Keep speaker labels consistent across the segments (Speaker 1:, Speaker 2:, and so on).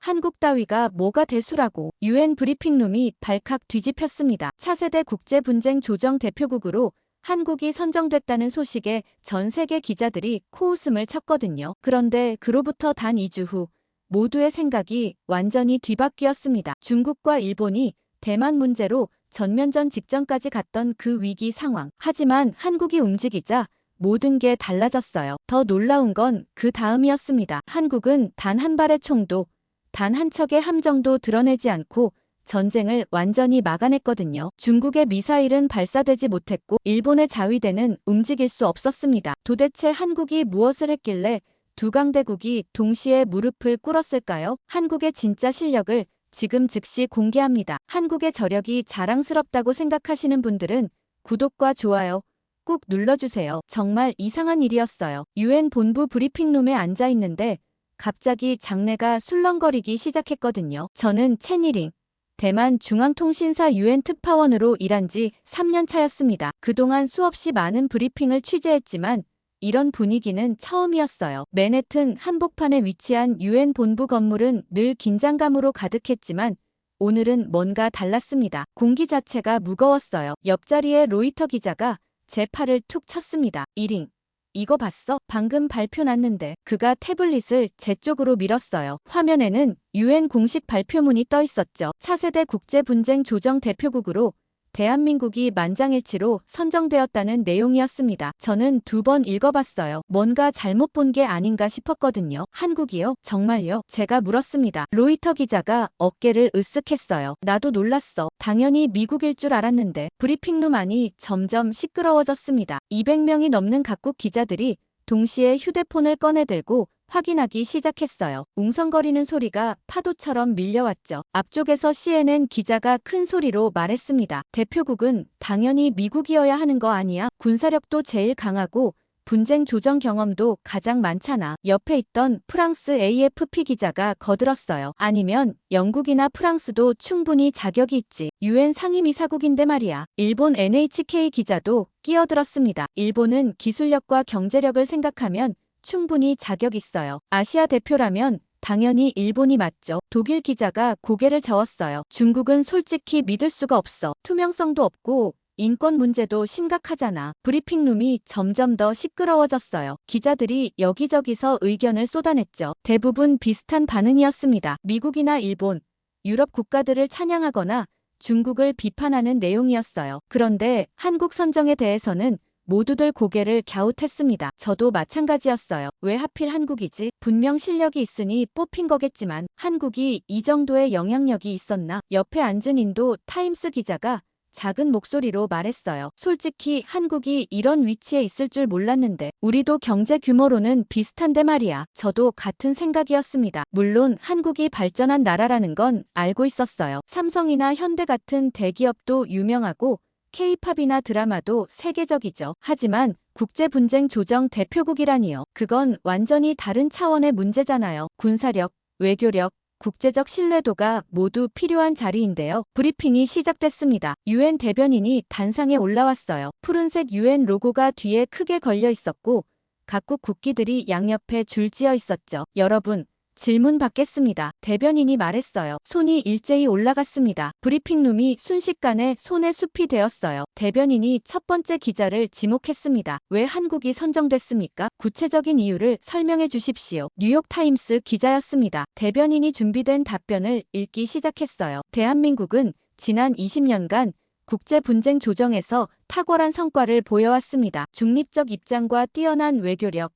Speaker 1: 한국 따위가 뭐가 대수라고. 유엔 브리핑룸이 발칵 뒤집혔습니다. 차세대 국제분쟁조정대표국으로 한국이 선정됐다는 소식에 전 세계 기자들이 코웃음을 쳤거든요. 그런데 그로부터 단 2주 후 모두의 생각이 완전히 뒤바뀌었습니다. 중국과 일본이 대만 문제로 전면전 직전까지 갔던 그 위기 상황. 하지만 한국이 움직이자 모든 게 달라졌어요. 더 놀라운 건 그 다음이었습니다. 한국은 단 한 발의 총도 단 한 척의 함정도 드러내지 않고 전쟁을 완전히 막아냈거든요. 중국의 미사일은 발사되지 못했고 일본의 자위대는 움직일 수 없었습니다. 도대체 한국이 무엇을 했길래 두 강대국이 동시에 무릎을 꿇었을까요? 한국의 진짜 실력을 지금 즉시 공개합니다. 한국의 저력이 자랑스럽다고 생각하시는 분들은 구독과 좋아요 꾹 눌러주세요. 정말 이상한 일이었어요. 유엔 본부 브리핑룸에 앉아 있는데 갑자기 장내가 술렁거리기 시작했거든요. 저는 채니링 대만 중앙통신사 유엔 특파원으로 일한 지 3년 차였습니다. 그동안 수없이 많은 브리핑을 취재했지만 이런 분위기는 처음이었어요. 맨해튼 한복판에 위치한 유엔 본부 건물은 늘 긴장감으로 가득했지만 오늘은 뭔가 달랐습니다. 공기 자체가 무거웠어요. 옆자리에 로이터 기자가 제 팔을 툭 쳤습니다. 이링, 이거 봤어? 방금 발표 났는데. 그가 태블릿을 제 쪽으로 밀었어요. 화면에는 유엔 공식 발표문이 떠 있었죠. 차세대 국제분쟁조정대표국으로 대한민국이 만장일치로 선정되었다는 내용이었습니다. 저는 2번 읽어봤어요. 뭔가 잘못 본 게 아닌가 싶었거든요. 한국이요? 정말요? 제가 물었습니다. 로이터 기자가 어깨를 으쓱했어요. 나도 놀랐어. 당연히 미국일 줄 알았는데. 브리핑룸 안이 점점 시끄러워졌습니다. 200명이 넘는 각국 기자들이 동시에 휴대폰을 꺼내들고 확인하기 시작했어요. 웅성거리는 소리가 파도처럼 밀려왔죠. 앞쪽에서 CNN 기자가 큰 소리로 말했습니다. 대표국은 당연히 미국이어야 하는 거 아니야? 군사력도 제일 강하고 분쟁 조정 경험도 가장 많잖아. 옆에 있던 프랑스 AFP 기자가 거들었어요. 아니면 영국이나 프랑스도 충분히 자격이 있지. 유엔 상임이사국인데 말이야. 일본 NHK 기자도 끼어들었습니다. 일본은 기술력과 경제력을 생각하면 충분히 자격 있어요. 아시아 대표라면 당연히 일본이 맞죠. 독일 기자가 고개를 저었어요. 중국은 솔직히 믿을 수가 없어. 투명성도 없고 인권 문제도 심각하잖아. 브리핑룸이 점점 더 시끄러워졌어요. 기자들이 여기저기서 의견을 쏟아냈죠. 대부분 비슷한 반응이었습니다. 미국이나 일본, 유럽 국가들을 찬양하거나 중국을 비판하는 내용이었어요. 그런데 한국 선정에 대해서는 모두들 고개를 갸웃했습니다. 저도 마찬가지였어요. 왜 하필 한국이지? 분명 실력이 있으니 뽑힌 거겠지만 한국이 이 정도의 영향력이 있었나? 옆에 앉은 인도 타임스 기자가 작은 목소리로 말했어요. 솔직히 한국이 이런 위치에 있을 줄 몰랐는데 우리도 경제 규모로는 비슷한데 말이야. 저도 같은 생각이었습니다. 물론 한국이 발전한 나라라는 건 알고 있었어요. 삼성이나 현대 같은 대기업도 유명하고 K-팝이나 드라마도 세계적이죠. 하지만 국제분쟁조정 대표국이라니요. 그건 완전히 다른 차원의 문제잖아요. 군사력, 외교력, 국제적 신뢰도가 모두 필요한 자리인데요. 브리핑이 시작됐습니다. 유엔 대변인이 단상에 올라왔어요. 푸른색 유엔 로고가 뒤에 크게 걸려 있었고 각국 국기들이 양옆에 줄지어 있었죠. 여러분, 질문 받겠습니다. 대변인이 말했어요. 손이 일제히 올라갔습니다. 브리핑룸이 순식간에 손의 숲이 되었어요. 대변인이 첫 번째 기자를 지목했습니다. 왜 한국이 선정됐습니까? 구체적인 이유를 설명해 주십시오. 뉴욕타임스 기자였습니다. 대변인이 준비된 답변을 읽기 시작했어요. 대한민국은 지난 20년간 국제분쟁 조정에서 탁월한 성과를 보여왔습니다. 중립적 입장과 뛰어난 외교력,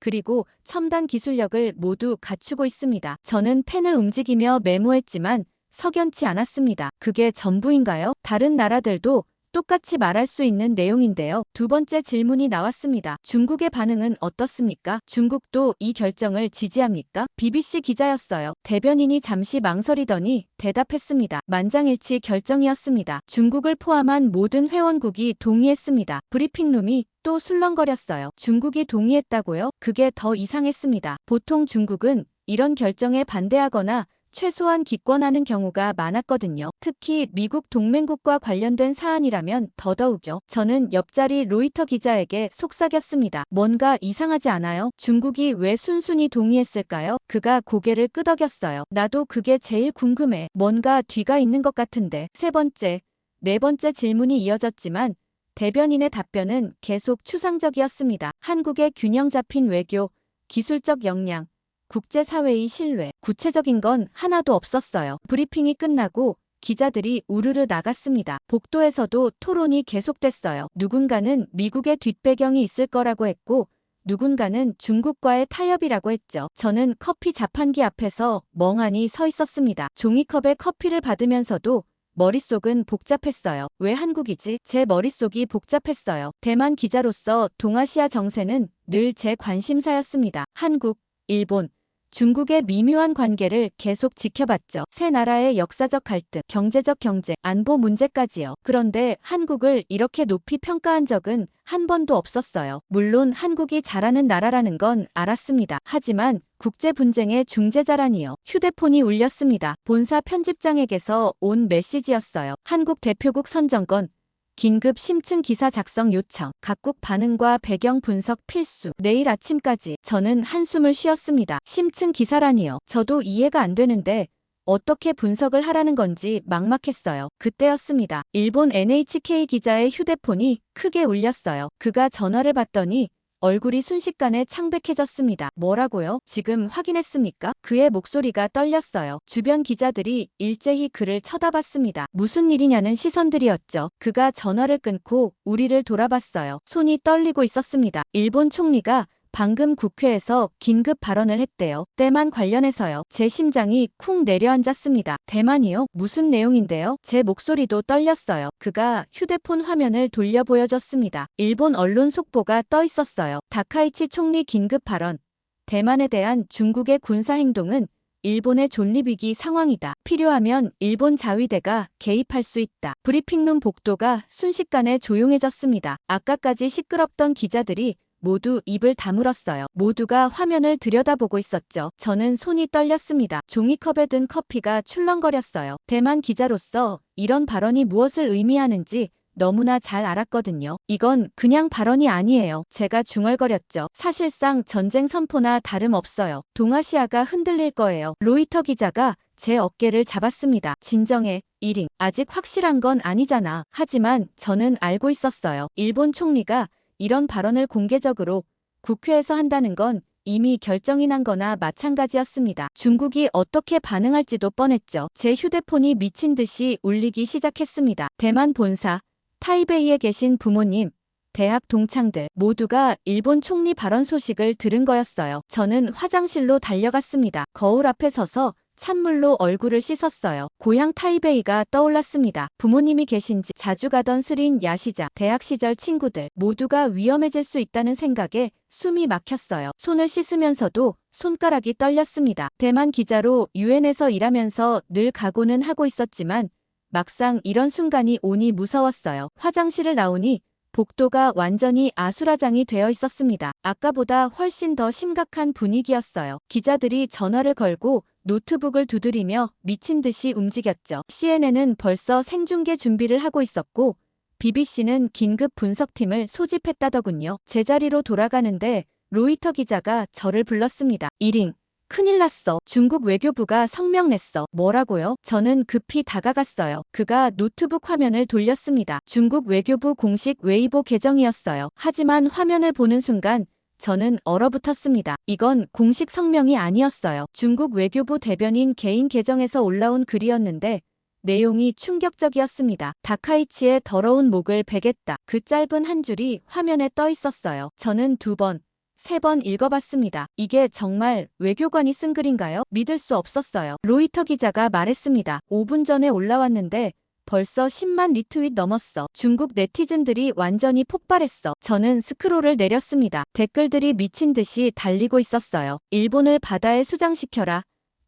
Speaker 1: 그리고 첨단 기술력을 모두 갖추고 있습니다. 저는 펜을 움직이며 메모했지만 석연치 않았습니다. 그게 전부인가요? 다른 나라들도 똑같이 말할 수 있는 내용인데요. 두 번째 질문이 나왔습니다. 중국의 반응은 어떻습니까? 중국도 이 결정을 지지합니까? BBC 기자였어요. 대변인이 잠시 망설이더니 대답했습니다. 만장일치 결정이었습니다. 중국을 포함한 모든 회원국이 동의했습니다. 브리핑룸이 또 술렁거렸어요. 중국이 동의했다고요? 그게 더 이상했습니다. 보통 중국은 이런 결정에 반대하거나 최소한 기권하는 경우가 많았거든요. 특히 미국 동맹국과 관련된 사안이라면 더더욱요. 저는 옆자리 로이터 기자에게 속삭였습니다. 뭔가 이상하지 않아요? 중국이 왜 순순히 동의했을까요? 그가 고개를 끄덕였어요. 나도 그게 제일 궁금해. 뭔가 뒤가 있는 것 같은데. 세 번째, 네 번째 질문이 이어졌지만 대변인의 답변은 계속 추상적이었습니다. 한국의 균형 잡힌 외교, 기술적 역량, 국제사회의 신뢰, 구체적인 건 하나도 없었어요. 브리핑이 끝나고 기자들이 우르르 나갔습니다. 복도에서도 토론이 계속됐어요. 누군가는 미국의 뒷배경이 있을 거라고 했고 누군가는 중국과의 타협이라고 했죠. 저는 커피 자판기 앞에서 멍하니 서 있었습니다. 종이컵에 커피를 받으면서도 머릿속은 복잡했어요. 왜 한국이지? 제 머릿속이 복잡했어요. 대만 기자로서 동아시아 정세는 늘 제 관심사였습니다. 한국, 일본, 중국의 미묘한 관계를 계속 지켜봤죠. 세 나라의 역사적 갈등, 경제적 경쟁, 안보 문제까지요. 그런데 한국을 이렇게 높이 평가한 적은 한 번도 없었어요. 물론 한국이 잘하는 나라라는 건 알았습니다. 하지만 국제 분쟁의 중재자라니요. 휴대폰이 울렸습니다. 본사 편집장에게서 온 메시지였어요. 한국 대표국 선정권. 긴급 심층 기사 작성 요청, 각국 반응과 배경 분석 필수. 내일 아침까지. 저는 한숨을 쉬었습니다. 심층 기사라니요. 저도 이해가 안 되는데 어떻게 분석을 하라는 건지 막막했어요. 그때였습니다. 일본 NHK 기자의 휴대폰이 크게 울렸어요. 그가 전화를 받더니 얼굴이 순식간에 창백해졌습니다. 뭐라고요? 지금 확인했습니까? 그의 목소리가 떨렸어요. 주변 기자들이 일제히 그를 쳐다봤습니다. 무슨 일이냐는 시선들이었죠. 그가 전화를 끊고 우리를 돌아봤어요. 손이 떨리고 있었습니다. 일본 총리가 방금 국회에서 긴급 발언을 했대요. 대만 관련해서요. 제 심장이 쿵 내려앉았습니다. 대만이요? 무슨 내용인데요? 제 목소리도 떨렸어요. 그가 휴대폰 화면을 돌려 보여줬습니다. 일본 언론 속보가 떠 있었어요. 다카이치 총리 긴급 발언. 대만에 대한 중국의 군사 행동은 일본의 존립위기 상황이다. 필요하면 일본 자위대가 개입할 수 있다. 브리핑룸 복도가 순식간에 조용해졌습니다. 아까까지 시끄럽던 기자들이 모두 입을 다물었어요. 모두가 화면을 들여다보고 있었죠. 저는 손이 떨렸습니다. 종이컵에 든 커피가 출렁거렸어요. 대만 기자로서 이런 발언이 무엇을 의미하는지 너무나 잘 알았거든요. 이건 그냥 발언이 아니에요. 제가 중얼거렸죠. 사실상 전쟁 선포나 다름없어요. 동아시아가 흔들릴 거예요. 로이터 기자가 제 어깨를 잡았습니다. 진정해, 이링. 아직 확실한 건 아니잖아. 하지만 저는 알고 있었어요. 일본 총리가 이런 발언을 공개적으로 국회에서 한다는 건 이미 결정이 난 거나 마찬가지였습니다. 중국이 어떻게 반응할지도 뻔했죠. 제 휴대폰이 미친 듯이 울리기 시작했습니다. 대만 본사, 타이베이에 계신 부모님, 대학 동창들 모두가 일본 총리 발언 소식을 들은 거였어요. 저는 화장실로 달려갔습니다. 거울 앞에 서서 찬물로 얼굴을 씻었어요. 고향 타이베이가 떠올랐습니다. 부모님이 계신 집, 자주 가던 스린 야시장, 대학 시절 친구들 모두가 위험해질 수 있다는 생각에 숨이 막혔어요. 손을 씻으면서도 손가락이 떨렸습니다. 대만 기자로 유엔에서 일하면서 늘 각오는 하고 있었지만 막상 이런 순간이 오니 무서웠어요. 화장실을 나오니 복도가 완전히 아수라장이 되어 있었습니다. 아까보다 훨씬 더 심각한 분위기였어요. 기자들이 전화를 걸고 노트북을 두드리며 미친 듯이 움직였죠. CNN은 벌써 생중계 준비를 하고 있었고 BBC는 긴급 분석팀을 소집했다더군요. 제자리로 돌아가는데 로이터 기자가 저를 불렀습니다. 이링, 큰일 났어. 중국 외교부가 성명 냈어. 뭐라고요? 저는 급히 다가갔어요. 그가 노트북 화면을 돌렸습니다. 중국 외교부 공식 웨이보 계정이었어요. 하지만 화면을 보는 순간 저는 얼어붙었습니다. 이건 공식 성명이 아니었어요. 중국 외교부 대변인 개인 계정에서 올라온 글이었는데 내용이 충격적이었습니다. 다카이치의 더러운 목을 베겠다. 그 짧은 한 줄이 화면에 떠 있었어요. 저는 2번, 3번 읽어봤습니다. 이게 정말 외교관이 쓴 글인가요? 믿을 수 없었어요. 로이터 기자가 말했습니다. 5분 전에 올라왔는데 벌써 10만 리트윗 넘었어. 중국 네티즌들이 완전히 폭발했어. 저는 스크롤을 내렸습니다. 댓글들이 미친 듯이 달리고 있었어요. 일본을 바다에 수장시켜라.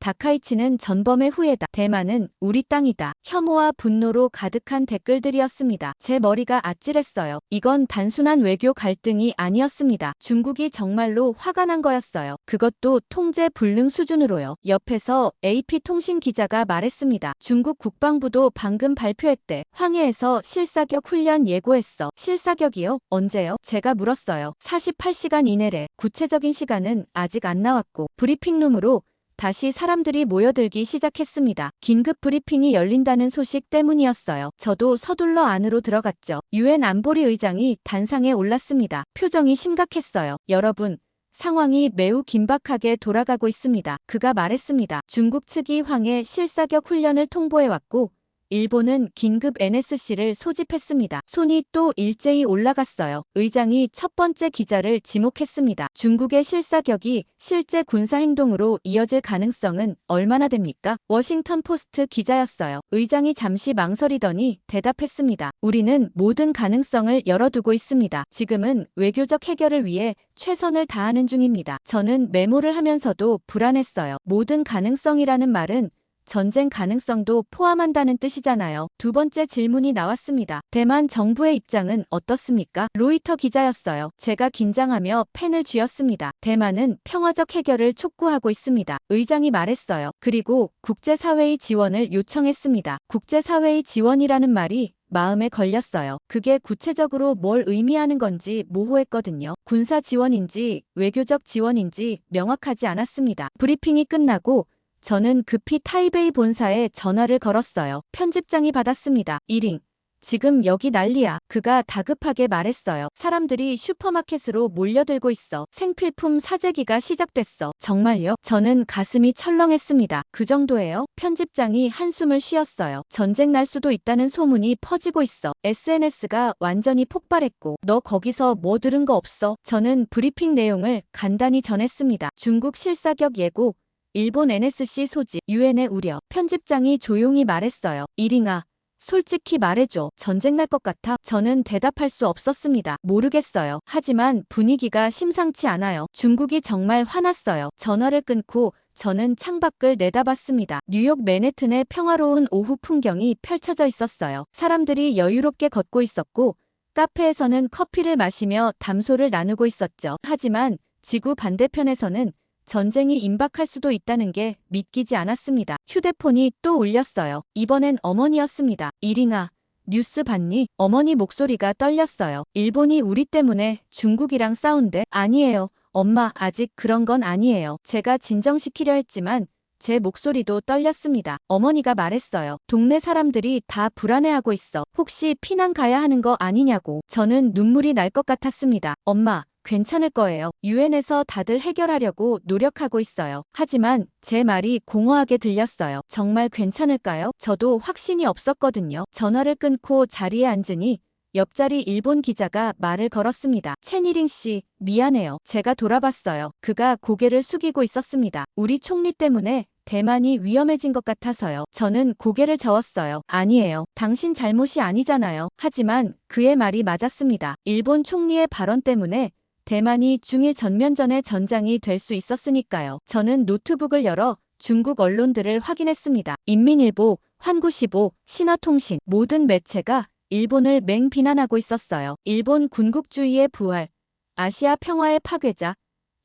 Speaker 1: 다카이치는 전범의 후예다. 대만은 우리 땅이다. 혐오와 분노로 가득한 댓글들이었습니다. 제 머리가 아찔했어요. 이건 단순한 외교 갈등이 아니었습니다. 중국이 정말로 화가 난 거였어요. 그것도 통제 불능 수준으로요. 옆에서 AP통신 기자가 말했습니다. 중국 국방부도 방금 발표했대. 황해에서 실사격 훈련 예고했어. 실사격이요? 언제요? 제가 물었어요. 48시간 이내래. 구체적인 시간은 아직 안 나왔고 브리핑룸으로 다시 사람들이 모여들기 시작했습니다. 긴급 브리핑이 열린다는 소식 때문이었어요. 저도 서둘러 안으로 들어갔죠. 유엔 안보리 의장이 단상에 올랐습니다. 표정이 심각했어요. 여러분, 상황이 매우 긴박하게 돌아가고 있습니다. 그가 말했습니다. 중국 측이 황해 실사격 훈련을 통보해왔고 일본은 긴급 NSC를 소집했습니다. 손이 또 일제히 올라갔어요. 의장이 첫 번째 기자를 지목했습니다. 중국의 실사격이 실제 군사행동으로 이어질 가능성은 얼마나 됩니까? 워싱턴 포스트 기자였어요. 의장이 잠시 망설이더니 대답했습니다. 우리는 모든 가능성을 열어두고 있습니다. 지금은 외교적 해결을 위해 최선을 다하는 중입니다. 저는 메모를 하면서도 불안했어요. 모든 가능성이라는 말은 전쟁 가능성도 포함한다는 뜻이잖아요. 두 번째 질문이 나왔습니다. 대만 정부의 입장은 어떻습니까? 로이터 기자였어요. 제가 긴장하며 펜을 쥐었습니다. 대만은 평화적 해결을 촉구하고 있습니다. 의장이 말했어요. 그리고 국제사회의 지원을 요청했습니다. 국제사회의 지원이라는 말이 마음에 걸렸어요. 그게 구체적으로 뭘 의미하는 건지 모호했거든요. 군사 지원인지 외교적 지원인지 명확하지 않았습니다. 브리핑이 끝나고 저는 급히 타이베이 본사에 전화를 걸었어요. 편집장이 받았습니다. 이링, 지금 여기 난리야. 그가 다급하게 말했어요. 사람들이 슈퍼마켓으로 몰려들고 있어. 생필품 사재기가 시작됐어. 정말요? 저는 가슴이 철렁했습니다. 그 정도예요? 편집장이 한숨을 쉬었어요. 전쟁 날 수도 있다는 소문이 퍼지고 있어. SNS가 완전히 폭발했고. 너 거기서 뭐 들은 거 없어? 저는 브리핑 내용을 간단히 전했습니다. 중국 실사격 예고, 일본 NSC 소집, 유엔의 우려. 편집장이 조용히 말했어요. 이링아, 솔직히 말해줘. 전쟁 날 것 같아? 저는 대답할 수 없었습니다. 모르겠어요. 하지만 분위기가 심상치 않아요. 중국이 정말 화났어요. 전화를 끊고 저는 창밖을 내다봤습니다. 뉴욕 맨해튼의 평화로운 오후 풍경이 펼쳐져 있었어요. 사람들이 여유롭게 걷고 있었고 카페에서는 커피를 마시며 담소를 나누고 있었죠. 하지만 지구 반대편에서는 전쟁이 임박할 수도 있다는 게 믿기지 않았습니다. 휴대폰이 또 울렸어요. 이번엔 어머니였습니다. 이링아, 뉴스 봤니? 어머니 목소리가 떨렸어요. 일본이 우리 때문에 중국이랑 싸운대? 아니에요. 엄마, 아직 그런 건 아니에요. 제가 진정시키려 했지만 제 목소리도 떨렸습니다. 어머니가 말했어요. 동네 사람들이 다 불안해하고 있어. 혹시 피난 가야 하는 거 아니냐고. 저는 눈물이 날 것 같았습니다. 엄마, 괜찮을 거예요. 유엔에서 다들 해결하려고 노력하고 있어요. 하지만 제 말이 공허하게 들렸어요. 정말 괜찮을까요? 저도 확신이 없었거든요. 전화를 끊고 자리에 앉으니 옆자리 일본 기자가 말을 걸었습니다. 채니링 씨, 미안해요. 제가 돌아봤어요. 그가 고개를 숙이고 있었습니다. 우리 총리 때문에 대만이 위험해진 것 같아서요. 저는 고개를 저었어요. 아니에요. 당신 잘못이 아니잖아요. 하지만 그의 말이 맞았습니다. 일본 총리의 발언 때문에 대만이 중일 전면전의 전장이 될 수 있었으니까요. 저는 노트북을 열어 중국 언론들을 확인했습니다. 인민일보, 환구시보, 신화통신 모든 매체가 일본을 맹비난하고 있었어요. 일본 군국주의의 부활, 아시아 평화의 파괴자,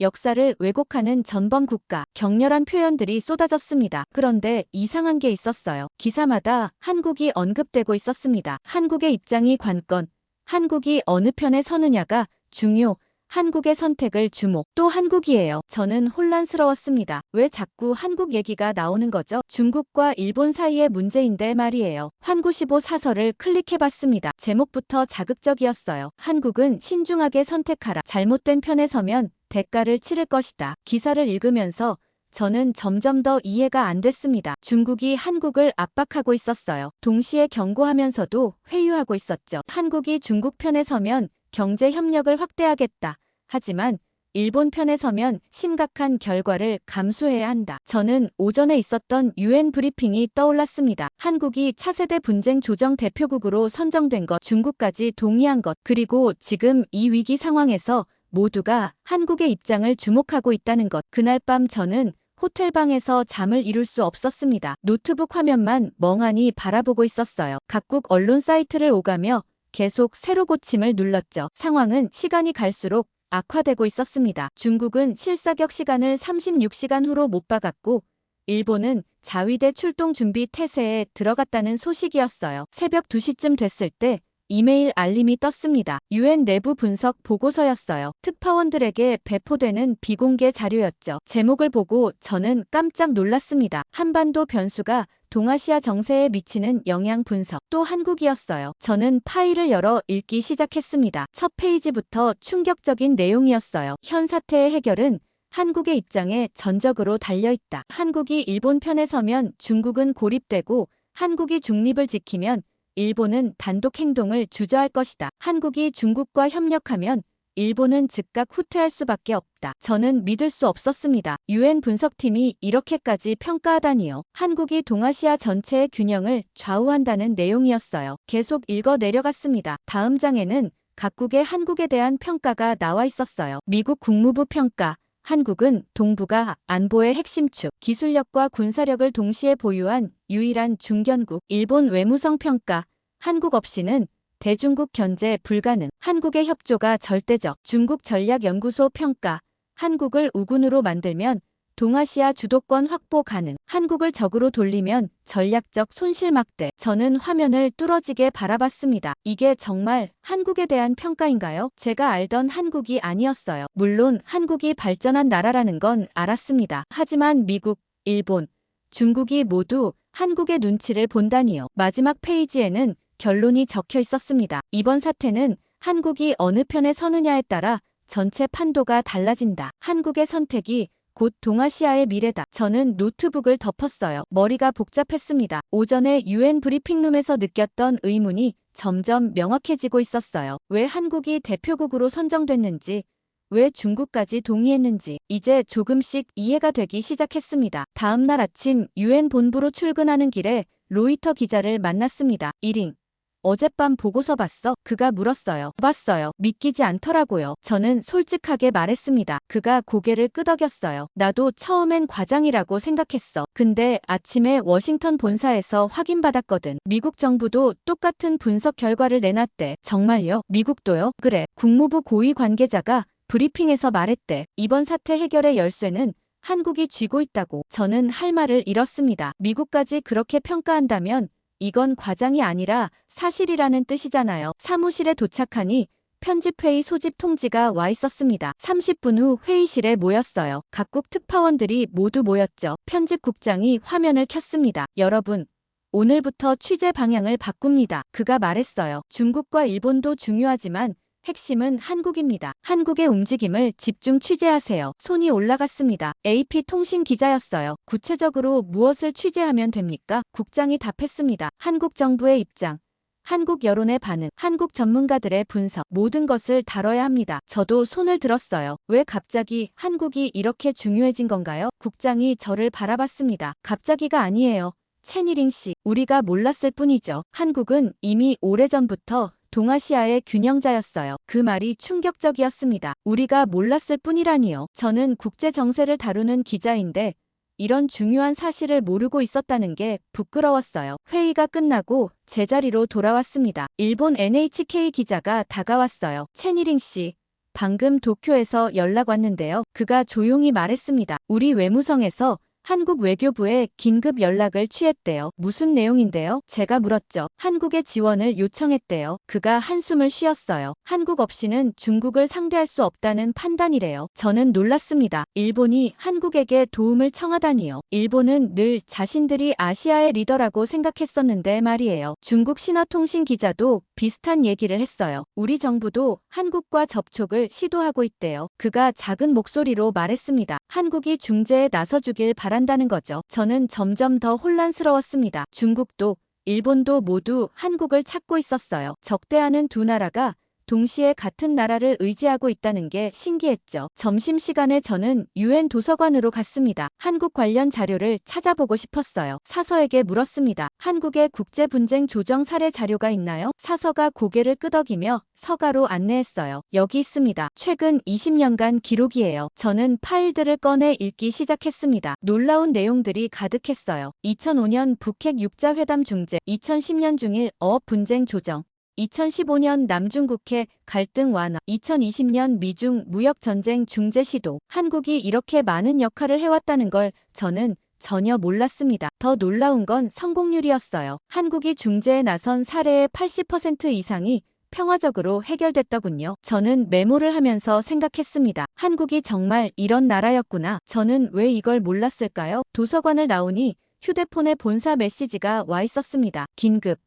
Speaker 1: 역사를 왜곡하는 전범 국가, 격렬한 표현들이 쏟아졌습니다. 그런데 이상한 게 있었어요. 기사마다 한국이 언급되고 있었습니다. 한국의 입장이 관건, 한국이 어느 편에 서느냐가 중요, 한국의 선택을 주목. 또 한국이에요. 저는 혼란스러웠습니다. 왜 자꾸 한국 얘기가 나오는 거죠? 중국과 일본 사이의 문제인데 말이에요. 환구시보 사설을 클릭해봤습니다. 제목부터 자극적이었어요. 한국은 신중하게 선택하라. 잘못된 편에 서면 대가를 치를 것이다. 기사를 읽으면서 저는 점점 더 이해가 안 됐습니다. 중국이 한국을 압박하고 있었어요. 동시에 경고하면서도 회유하고 있었죠. 한국이 중국 편에 서면 경제 협력을 확대하겠다. 하지만 일본 편에 서면 심각한 결과를 감수해야 한다. 저는 오전에 있었던 유엔 브리핑이 떠올랐습니다. 한국이 차세대 분쟁 조정 대표국으로 선정된 것, 중국까지 동의한 것, 그리고 지금 이 위기 상황에서 모두가 한국의 입장을 주목하고 있다는 것. 그날 밤 저는 호텔방에서 잠을 이룰 수 없었습니다. 노트북 화면만 멍하니 바라보고 있었어요. 각국 언론 사이트를 오가며 계속 새로 고침을 눌렀죠. 상황은 시간이 갈수록 악화되고 있었습니다. 중국은 실사격 시간을 36시간 후로 못 박았고 일본은 자위대 출동 준비 태세에 들어갔다는 소식이었어요. 새벽 2시쯤 됐을 때 이메일 알림이 떴습니다. 유엔 내부 분석 보고서였어요. 특파원들에게 배포되는 비공개 자료였죠. 제목을 보고 저는 깜짝 놀랐습니다. 한반도 변수가 동아시아 정세에 미치는 영향 분석. 또 한국이었어요. 저는 파일을 열어 읽기 시작했습니다. 첫 페이지부터 충격적인 내용이었어요. 현 사태의 해결은 한국의 입장에 전적으로 달려있다. 한국이 일본 편에 서면 중국은 고립되고 한국이 중립을 지키면 일본은 단독 행동을 주저할 것이다. 한국이 중국과 협력하면 일본은 즉각 후퇴할 수밖에 없다. 저는 믿을 수 없었습니다. 유엔 분석팀이 이렇게까지 평가하다니요. 한국이 동아시아 전체의 균형을 좌우한다는 내용이었어요. 계속 읽어 내려갔습니다. 다음 장에는 각국의 한국에 대한 평가가 나와 있었어요. 미국 국무부 평가. 한국은 동북아 안보의 핵심축, 기술력과 군사력을 동시에 보유한 유일한 중견국. 일본 외무성 평가. 한국 없이는 대중국 견제 불가능. 한국의 협조가 절대적. 중국 전략연구소 평가. 한국을 우군으로 만들면 동아시아 주도권 확보 가능. 한국을 적으로 돌리면 전략적 손실 막대. 저는 화면을 뚫어지게 바라봤습니다. 이게 정말 한국에 대한 평가인가요? 제가 알던 한국이 아니었어요. 물론 한국이 발전한 나라라는 건 알았습니다. 하지만 미국, 일본, 중국이 모두 한국의 눈치를 본다니요. 마지막 페이지에는 결론이 적혀 있었습니다. 이번 사태는 한국이 어느 편에 서느냐에 따라 전체 판도가 달라진다. 한국의 선택이 곧 동아시아의 미래다. 저는 노트북을 덮었어요. 머리가 복잡했습니다. 오전에 유엔 브리핑룸에서 느꼈던 의문이 점점 명확해지고 있었어요. 왜 한국이 대표국으로 선정됐는지, 왜 중국까지 동의했는지 이제 조금씩 이해가 되기 시작했습니다. 다음 날 아침 유엔 본부로 출근하는 길에 로이터 기자를 만났습니다. 1인. 어젯밤 보고서 봤어? 그가 물었어요. 봤어요. 믿기지 않더라고요. 저는 솔직하게 말했습니다. 그가 고개를 끄덕였어요. 나도 처음엔 과장이라고 생각했어. 근데 아침에 워싱턴 본사에서 확인받았거든. 미국 정부도 똑같은 분석 결과를 내놨대. 정말요? 미국도요? 그래. 국무부 고위 관계자가 브리핑에서 말했대. 이번 사태 해결의 열쇠는 한국이 쥐고 있다고. 저는 할 말을 잃었습니다. 미국까지 그렇게 평가한다면 이건 과장이 아니라 사실이라는 뜻이잖아요. 사무실에 도착하니 편집회의 소집 통지가 와 있었습니다. 30분 후 회의실에 모였어요. 각국 특파원들이 모두 모였죠. 편집국장이 화면을 켰습니다. 여러분, 오늘부터 취재 방향을 바꿉니다. 그가 말했어요. 중국과 일본도 중요하지만 핵심은 한국입니다. 한국의 움직임을 집중 취재하세요. 손이 올라갔습니다. AP통신 기자였어요. 구체적으로 무엇을 취재하면 됩니까? 국장이 답했습니다. 한국 정부의 입장, 한국 여론의 반응, 한국 전문가들의 분석, 모든 것을 다뤄야 합니다. 저도 손을 들었어요. 왜 갑자기 한국이 이렇게 중요해진 건가요? 국장이 저를 바라봤습니다. 갑자기가 아니에요. 채니링 씨, 우리가 몰랐을 뿐이죠. 한국은 이미 오래전부터 동아시아의 균형자였어요. 그 말이 충격적이었습니다. 우리가 몰랐을 뿐이라니요. 저는 국제 정세를 다루는 기자인데 이런 중요한 사실을 모르고 있었다는 게 부끄러웠어요. 회의가 끝나고 제자리로 돌아왔습니다. 일본 NHK 기자가 다가왔어요. 채니링 씨, 방금 도쿄에서 연락 왔는데요. 그가 조용히 말했습니다. 우리 외무성에서 한국 외교부에 긴급 연락을 취했대요. 무슨 내용인데요? 제가 물었죠. 한국의 지원을 요청했대요. 그가 한숨을 쉬었어요. 한국 없이는 중국을 상대할 수 없다는 판단이래요. 저는 놀랐습니다. 일본이 한국에게 도움을 청하다니요. 일본은 늘 자신들이 아시아의 리더라고 생각했었는데 말이에요. 중국 신화통신 기자도 비슷한 얘기를 했어요. 우리 정부도 한국과 접촉을 시도하고 있대요. 그가 작은 목소리로 말했습니다. 한국이 중재에 나서주길 바란다는 거죠. 저는 점점 더 혼란스러웠습니다. 중국도 일본도 모두 한국을 찾고 있었어요. 적대하는 두 나라가 동시에 같은 나라를 의지하고 있다는 게 신기했죠. 점심시간에 저는 유엔 도서관으로 갔습니다. 한국 관련 자료를 찾아보고 싶었어요. 사서에게 물었습니다. 한국의 국제분쟁 조정 사례 자료가 있나요? 사서가 고개를 끄덕이며 서가로 안내했어요. 여기 있습니다. 최근 20년간 기록이에요. 저는 파일들을 꺼내 읽기 시작했습니다. 놀라운 내용들이 가득했어요. 2005년 북핵 육자회담 중재, 2010년 중일 어업 분쟁 조정, 2015년 남중국해 갈등 완화, 2020년 미중 무역전쟁 중재 시도. 한국이 이렇게 많은 역할을 해왔다는 걸 저는 전혀 몰랐습니다. 더 놀라운 건 성공률이었어요. 한국이 중재에 나선 사례의 80% 이상이 평화적으로 해결됐더군요. 저는 메모를 하면서 생각했습니다. 한국이 정말 이런 나라였구나. 저는 왜 이걸 몰랐을까요? 도서관을 나오니 휴대폰에 본사 메시지가 와 있었습니다. 긴급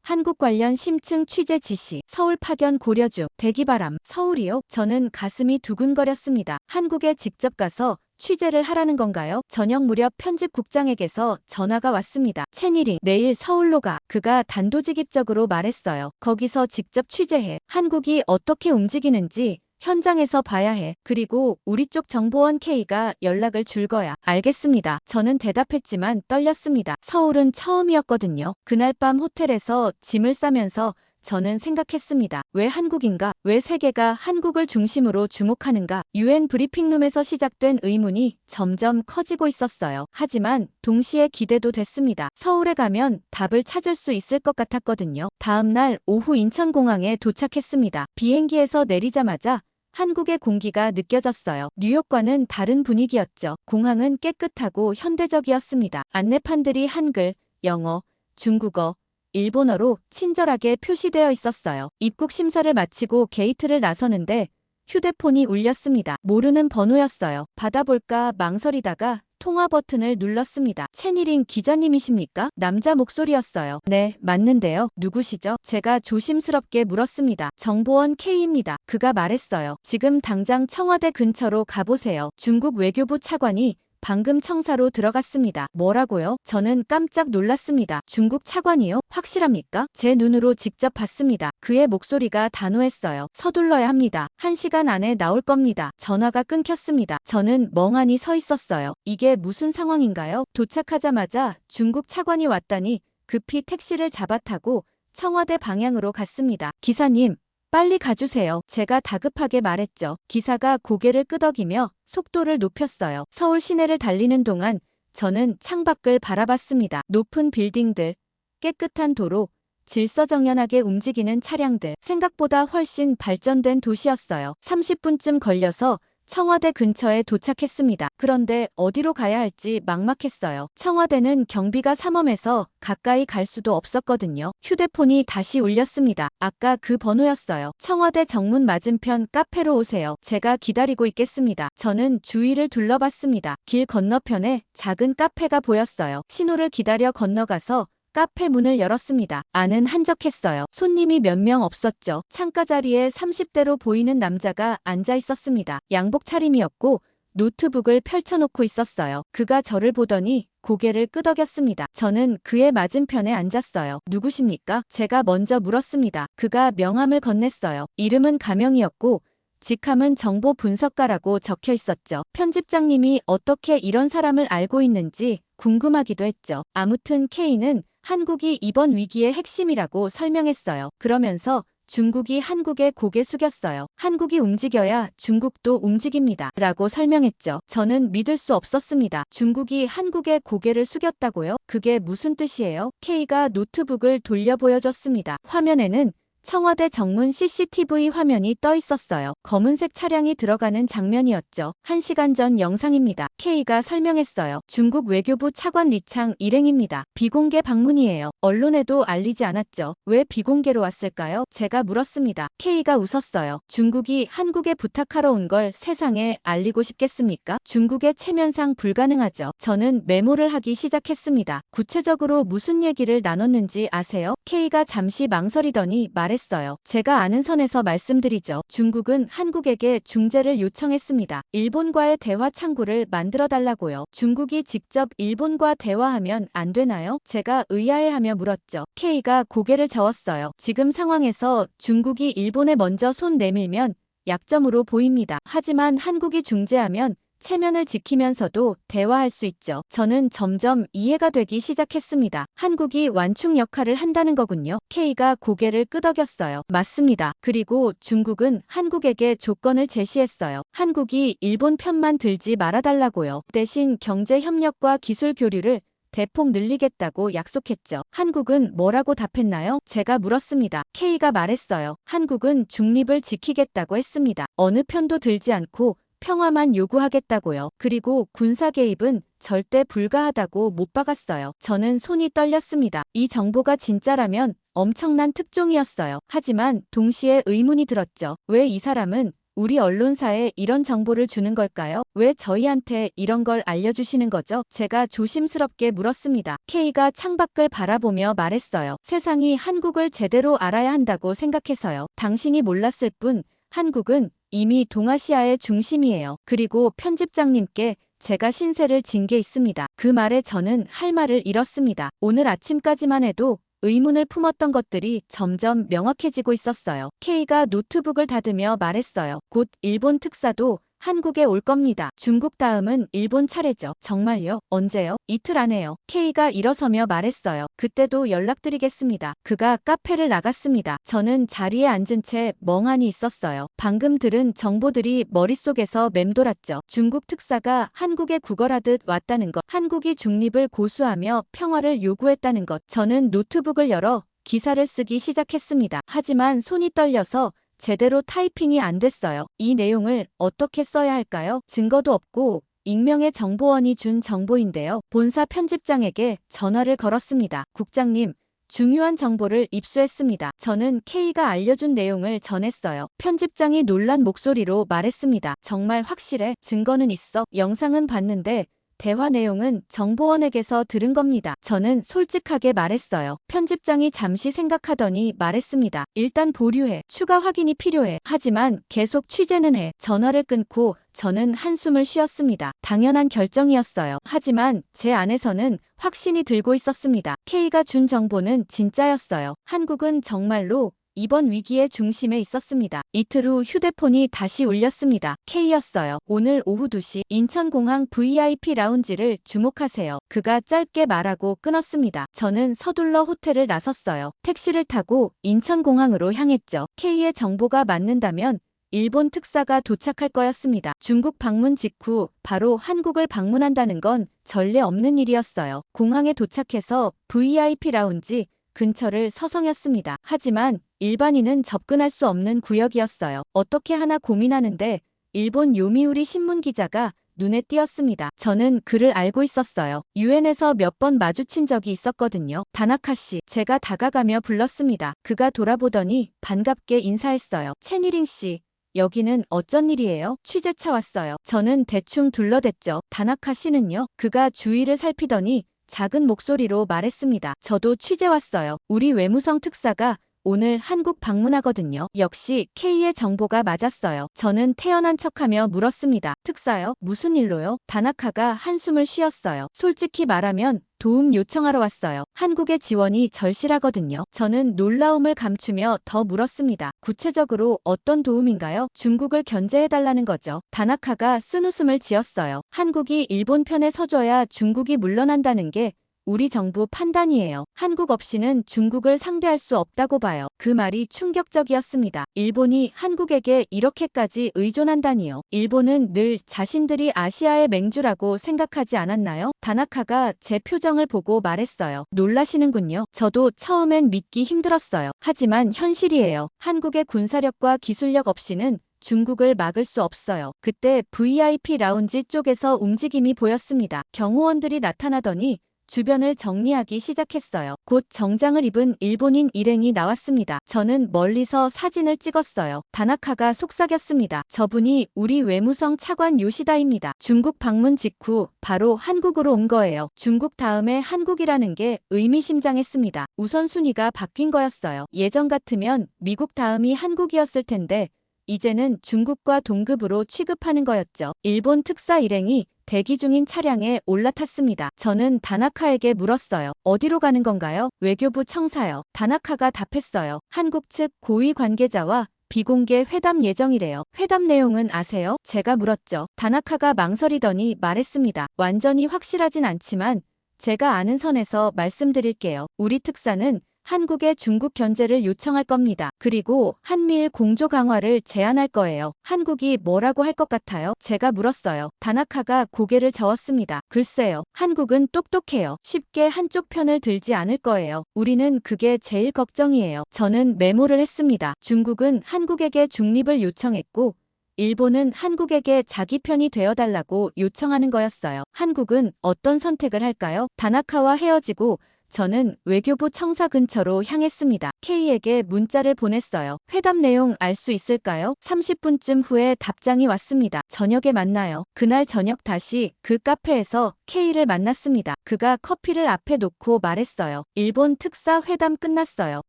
Speaker 1: 한국 관련 심층 취재 지시, 서울 파견 고려 중, 대기바람, 서울이요? 저는 가슴이 두근거렸습니다. 한국에 직접 가서 취재를 하라는 건가요? 저녁 무렵 편집국장에게서 전화가 왔습니다. 채니링, 내일 서울로 가. 그가 단도직입적으로 말했어요. 거기서 직접 취재해. 한국이 어떻게 움직이는지 현장에서 봐야 해. 그리고 우리 쪽 정보원 K가 연락을 줄 거야. 알겠습니다. 저는 대답했지만 떨렸습니다. 서울은 처음이었거든요. 그날 밤 호텔에서 짐을 싸면서 저는 생각했습니다. 왜 한국인가? 왜 세계가 한국을 중심으로 주목하는가? 유엔 브리핑룸에서 시작된 의문이 점점 커지고 있었어요. 하지만 동시에 기대도 됐습니다. 서울에 가면 답을 찾을 수 있을 것 같았거든요. 다음 날 오후 인천공항에 도착했습니다. 비행기에서 내리자마자 한국의 공기가 느껴졌어요. 뉴욕과는 다른 분위기였죠. 공항은 깨끗하고 현대적이었습니다. 안내판들이 한글, 영어, 중국어, 일본어로 친절하게 표시되어 있었어요. 입국 심사를 마치고 게이트를 나서는데 휴대폰이 울렸습니다. 모르는 번호였어요. 받아볼까 망설이다가 통화 버튼을 눌렀습니다. 채니링 기자님이십니까? 남자 목소리였어요. 네, 맞는데요. 누구시죠? 제가 조심스럽게 물었습니다. 정보원 K입니다. 그가 말했어요. 지금 당장 청와대 근처로 가보세요. 중국 외교부 차관이 방금 청사로 들어갔습니다. 뭐라고요? 저는 깜짝 놀랐습니다. 중국 차관이요? 확실합니까? 제 눈으로 직접 봤습니다. 그의 목소리가 단호했어요. 서둘러야 합니다. 1시간 안에 나올 겁니다. 전화가 끊겼습니다. 저는 멍하니 서 있었어요. 이게 무슨 상황인가요? 도착하자마자 중국 차관이 왔다니 급히 택시를 잡아 타고 청와대 방향으로 갔습니다. 기사님, 빨리 가주세요. 제가 다급하게 말했죠. 기사가 고개를 끄덕이며 속도를 높였어요. 서울 시내를 달리는 동안 저는 창밖을 바라봤습니다. 높은 빌딩들, 깨끗한 도로, 질서정연하게 움직이는 차량들. 생각보다 훨씬 발전된 도시였어요. 30분쯤 걸려서 청와대 근처에 도착했습니다. 그런데 어디로 가야 할지 막막했어요. 청와대는 경비가 삼엄해서 가까이 갈 수도 없었거든요. 휴대폰이 다시 울렸습니다. 아까 그 번호였어요. 청와대 정문 맞은편 카페로 오세요. 제가 기다리고 있겠습니다. 저는 주위를 둘러봤습니다. 길 건너편에 작은 카페가 보였어요. 신호를 기다려 건너가서 카페 문을 열었습니다. 안은 한적했어요. 손님이 몇 명 없었죠. 창가 자리에 30대로 보이는 남자가 앉아 있었습니다. 양복 차림이었고 노트북을 펼쳐놓고 있었어요. 그가 저를 보더니 고개를 끄덕였습니다. 저는 그의 맞은편에 앉았어요. 누구십니까? 제가 먼저 물었습니다. 그가 명함을 건넸어요. 이름은 가명이었고 직함은 정보 분석가라고 적혀 있었죠. 편집장님이 어떻게 이런 사람을 알고 있는지 궁금하기도 했죠. 아무튼 K는 한국이 이번 위기의 핵심이라고 설명했어요. 그러면서 중국이 한국에 고개 숙였어요. 한국이 움직여야 중국도 움직입니다. 라고 설명했죠. 저는 믿을 수 없었습니다. 중국이 한국에 고개를 숙였다고요? 그게 무슨 뜻이에요? K가 노트북을 돌려 보여줬습니다. 화면에는 청와대 정문 CCTV 화면이 떠 있었어요. 검은색 차량이 들어가는 장면이었죠. 1시간 전 영상입니다. K가 설명했어요. 중국 외교부 차관 리창 일행입니다. 비공개 방문이에요. 언론에도 알리지 않았죠. 왜 비공개로 왔을까요? 제가 물었습니다. K가 웃었어요. 중국이 한국에 부탁하러 온 걸 세상에 알리고 싶겠습니까? 중국의 체면상 불가능하죠. 저는 메모를 하기 시작했습니다. 구체적으로 무슨 얘기를 나눴는지 아세요? K가 잠시 망설이더니 말했습니다. 말했어요. 제가 아는 선에서 말씀드리죠. 중국은 한국에게 중재를 요청했습니다. 일본과의 대화 창구를 만들어 달라고요. 중국이 직접 일본과 대화하면 안 되나요? 제가 의아해하며 물었죠. K가 고개를 저었어요. 지금 상황에서 중국이 일본에 먼저 손 내밀면 약점으로 보입니다. 하지만 한국이 중재하면 체면을 지키면서도 대화할 수 있죠. 저는 점점 이해가 되기 시작했습니다. 한국이 완충 역할을 한다는 거군요. K가 고개를 끄덕였어요. 맞습니다. 그리고 중국은 한국에게 조건을 제시했어요. 한국이 일본 편만 들지 말아달라고요. 대신 경제 협력과 기술 교류를 대폭 늘리겠다고 약속했죠. 한국은 뭐라고 답했나요? 제가 물었습니다. K가 말했어요. 한국은 중립을 지키겠다고 했습니다. 어느 편도 들지 않고 평화만 요구하겠다고요. 그리고 군사 개입은 절대 불가하다고 못 박았어요. 저는 손이 떨렸습니다. 이 정보가 진짜라면 엄청난 특종이었어요. 하지만 동시에 의문이 들었죠. 왜 이 사람은 우리 언론사에 이런 정보를 주는 걸까요? 왜 저희한테 이런 걸 알려주시는 거죠? 제가 조심스럽게 물었습니다. K가 창밖을 바라보며 말했어요. 세상이 한국을 제대로 알아야 한다고 생각해서요. 당신이 몰랐을 뿐 한국은 이미 동아시아의 중심이에요. 그리고 편집장님께 제가 신세를 진 게 있습니다. 그 말에 저는 할 말을 잃었습니다. 오늘 아침까지만 해도 의문을 품었던 것들이 점점 명확해지고 있었어요. K가 노트북을 닫으며 말했어요. 곧 일본 특사도 한국에 올 겁니다. 중국 다음은 일본 차례죠. 정말요? 언제요? 이틀 안에요. K가 일어서며 말했어요. 그때도 연락드리겠습니다. 그가 카페를 나갔습니다. 저는 자리에 앉은 채 멍하니 있었어요. 방금 들은 정보들이 머릿속에서 맴돌았죠. 중국 특사가 한국에 구걸하듯 왔다는 것, 한국이 중립을 고수하며 평화를 요구했다는 것. 저는 노트북을 열어 기사를 쓰기 시작했습니다. 하지만 손이 떨려서 제대로 타이핑이 안 됐어요. 이 내용을 어떻게 써야 할까요? 증거도 없고 익명의 정보원이 준 정보인데요. 본사 편집장에게 전화를 걸었습니다. 국장님, 중요한 정보를 입수했습니다. 저는 K가 알려준 내용을 전했어요. 편집장이 놀란 목소리로 말했습니다. 정말 확실해? 증거는 있어? 영상은 봤는데 대화 내용은 정보원에게서 들은 겁니다. 저는 솔직하게 말했어요. 편집장이 잠시 생각하더니 말했습니다. 일단 보류해. 추가 확인이 필요해. 하지만 계속 취재는 해. 전화를 끊고 저는 한숨을 쉬었습니다. 당연한 결정이었어요. 하지만 제 안에서는 확신이 들고 있었습니다. K가 준 정보는 진짜였어요. 한국은 정말로 이번 위기의 중심에 있었습니다. 이틀 후 휴대폰이 다시 울렸습니다. K였어요. 오늘 오후 2시 인천공항 VIP 라운지를 주목하세요. 그가 짧게 말하고 끊었습니다. 저는 서둘러 호텔을 나섰어요. 택시를 타고 인천공항으로 향했죠. K의 정보가 맞는다면 일본 특사가 도착할 거였습니다. 중국 방문 직후 바로 한국을 방문한다는 건 전례 없는 일이었어요. 공항에 도착해서 VIP 라운지 근처를 서성였습니다. 하지만 일반인은 접근할 수 없는 구역이었어요. 어떻게 하나 고민하는데 일본 요미우리 신문 기자가 눈에 띄었습니다. 저는 그를 알고 있었어요. 유엔에서 몇 번 마주친 적이 있었거든요. 다나카 씨, 제가 다가가며 불렀습니다. 그가 돌아보더니 반갑게 인사했어요. 채니링 씨, 여기는 어쩐 일이에요? 취재차 왔어요. 저는 대충 둘러댔죠. 다나카 씨는요? 그가 주위를 살피더니 작은 목소리로 말했습니다. 저도 취재 왔어요. 우리 외무성 특사가 오늘 한국 방문하거든요. 역시 K의 정보가 맞았어요. 저는 태연한 척하며 물었습니다. 특사요? 무슨 일로요? 다나카가 한숨을 쉬었어요. 솔직히 말하면 도움 요청하러 왔어요. 한국의 지원이 절실하거든요. 저는 놀라움을 감추며 더 물었습니다. 구체적으로 어떤 도움인가요? 중국을 견제해달라는 거죠. 다나카가 쓴웃음을 지었어요. 한국이 일본 편에 서줘야 중국이 물러난다는 게 우리 정부 판단이에요. 한국 없이는 중국을 상대할 수 없다고 봐요. 그 말이 충격적이었습니다. 일본이 한국에게 이렇게까지 의존한다니요. 일본은 늘 자신들이 아시아의 맹주라고 생각하지 않았나요? 다나카가 제 표정을 보고 말했어요. 놀라시는군요. 저도 처음엔 믿기 힘들었어요. 하지만 현실이에요. 한국의 군사력과 기술력 없이는 중국을 막을 수 없어요. 그때 VIP 라운지 쪽에서 움직임이 보였습니다. 경호원들이 나타나더니 주변을 정리하기 시작했어요. 곧 정장을 입은 일본인 일행이 나왔습니다. 저는 멀리서 사진을 찍었어요. 다나카가 속삭였습니다. 저분이 우리 외무성 차관 요시다입니다. 중국 방문 직후 바로 한국으로 온 거예요. 중국 다음에 한국이라는 게 의미심장했습니다. 우선순위가 바뀐 거였어요. 예전 같으면 미국 다음이 한국이었을 텐데 이제는 중국과 동급으로 취급하는 거였죠. 일본 특사 일행이 대기 중인 차량에 올라탔습니다. 저는 다나카에게 물었어요. 어디로 가는 건가요? 외교부 청사요. 다나카가 답했어요. 한국 측 고위 관계자와 비공개 회담 예정이래요. 회담 내용은 아세요? 제가 물었죠. 다나카가 망설이더니 말했습니다. 완전히 확실하진 않지만 제가 아는 선에서 말씀드릴게요. 우리 특사는 한국의 중국 견제를 요청할 겁니다. 그리고 한미일 공조 강화를 제안할 거예요. 한국이 뭐라고 할 것 같아요? 제가 물었어요. 다나카가 고개를 저었습니다. 글쎄요. 한국은 똑똑해요. 쉽게 한쪽 편을 들지 않을 거예요. 우리는 그게 제일 걱정이에요. 저는 메모를 했습니다. 중국은 한국에게 중립을 요청했고 일본은 한국에게 자기 편이 되어달라고 요청하는 거였어요. 한국은 어떤 선택을 할까요? 다나카와 헤어지고 저는 외교부 청사 근처로 향했습니다. K에게 문자를 보냈어요. 회담 내용 알 수 있을까요? 30분쯤 후에 답장이 왔습니다. 저녁에 만나요. 그날 저녁 다시 그 카페에서 K를 만났습니다. 그가 커피를 앞에 놓고 말했어요. 일본 특사 회담 끝났어요.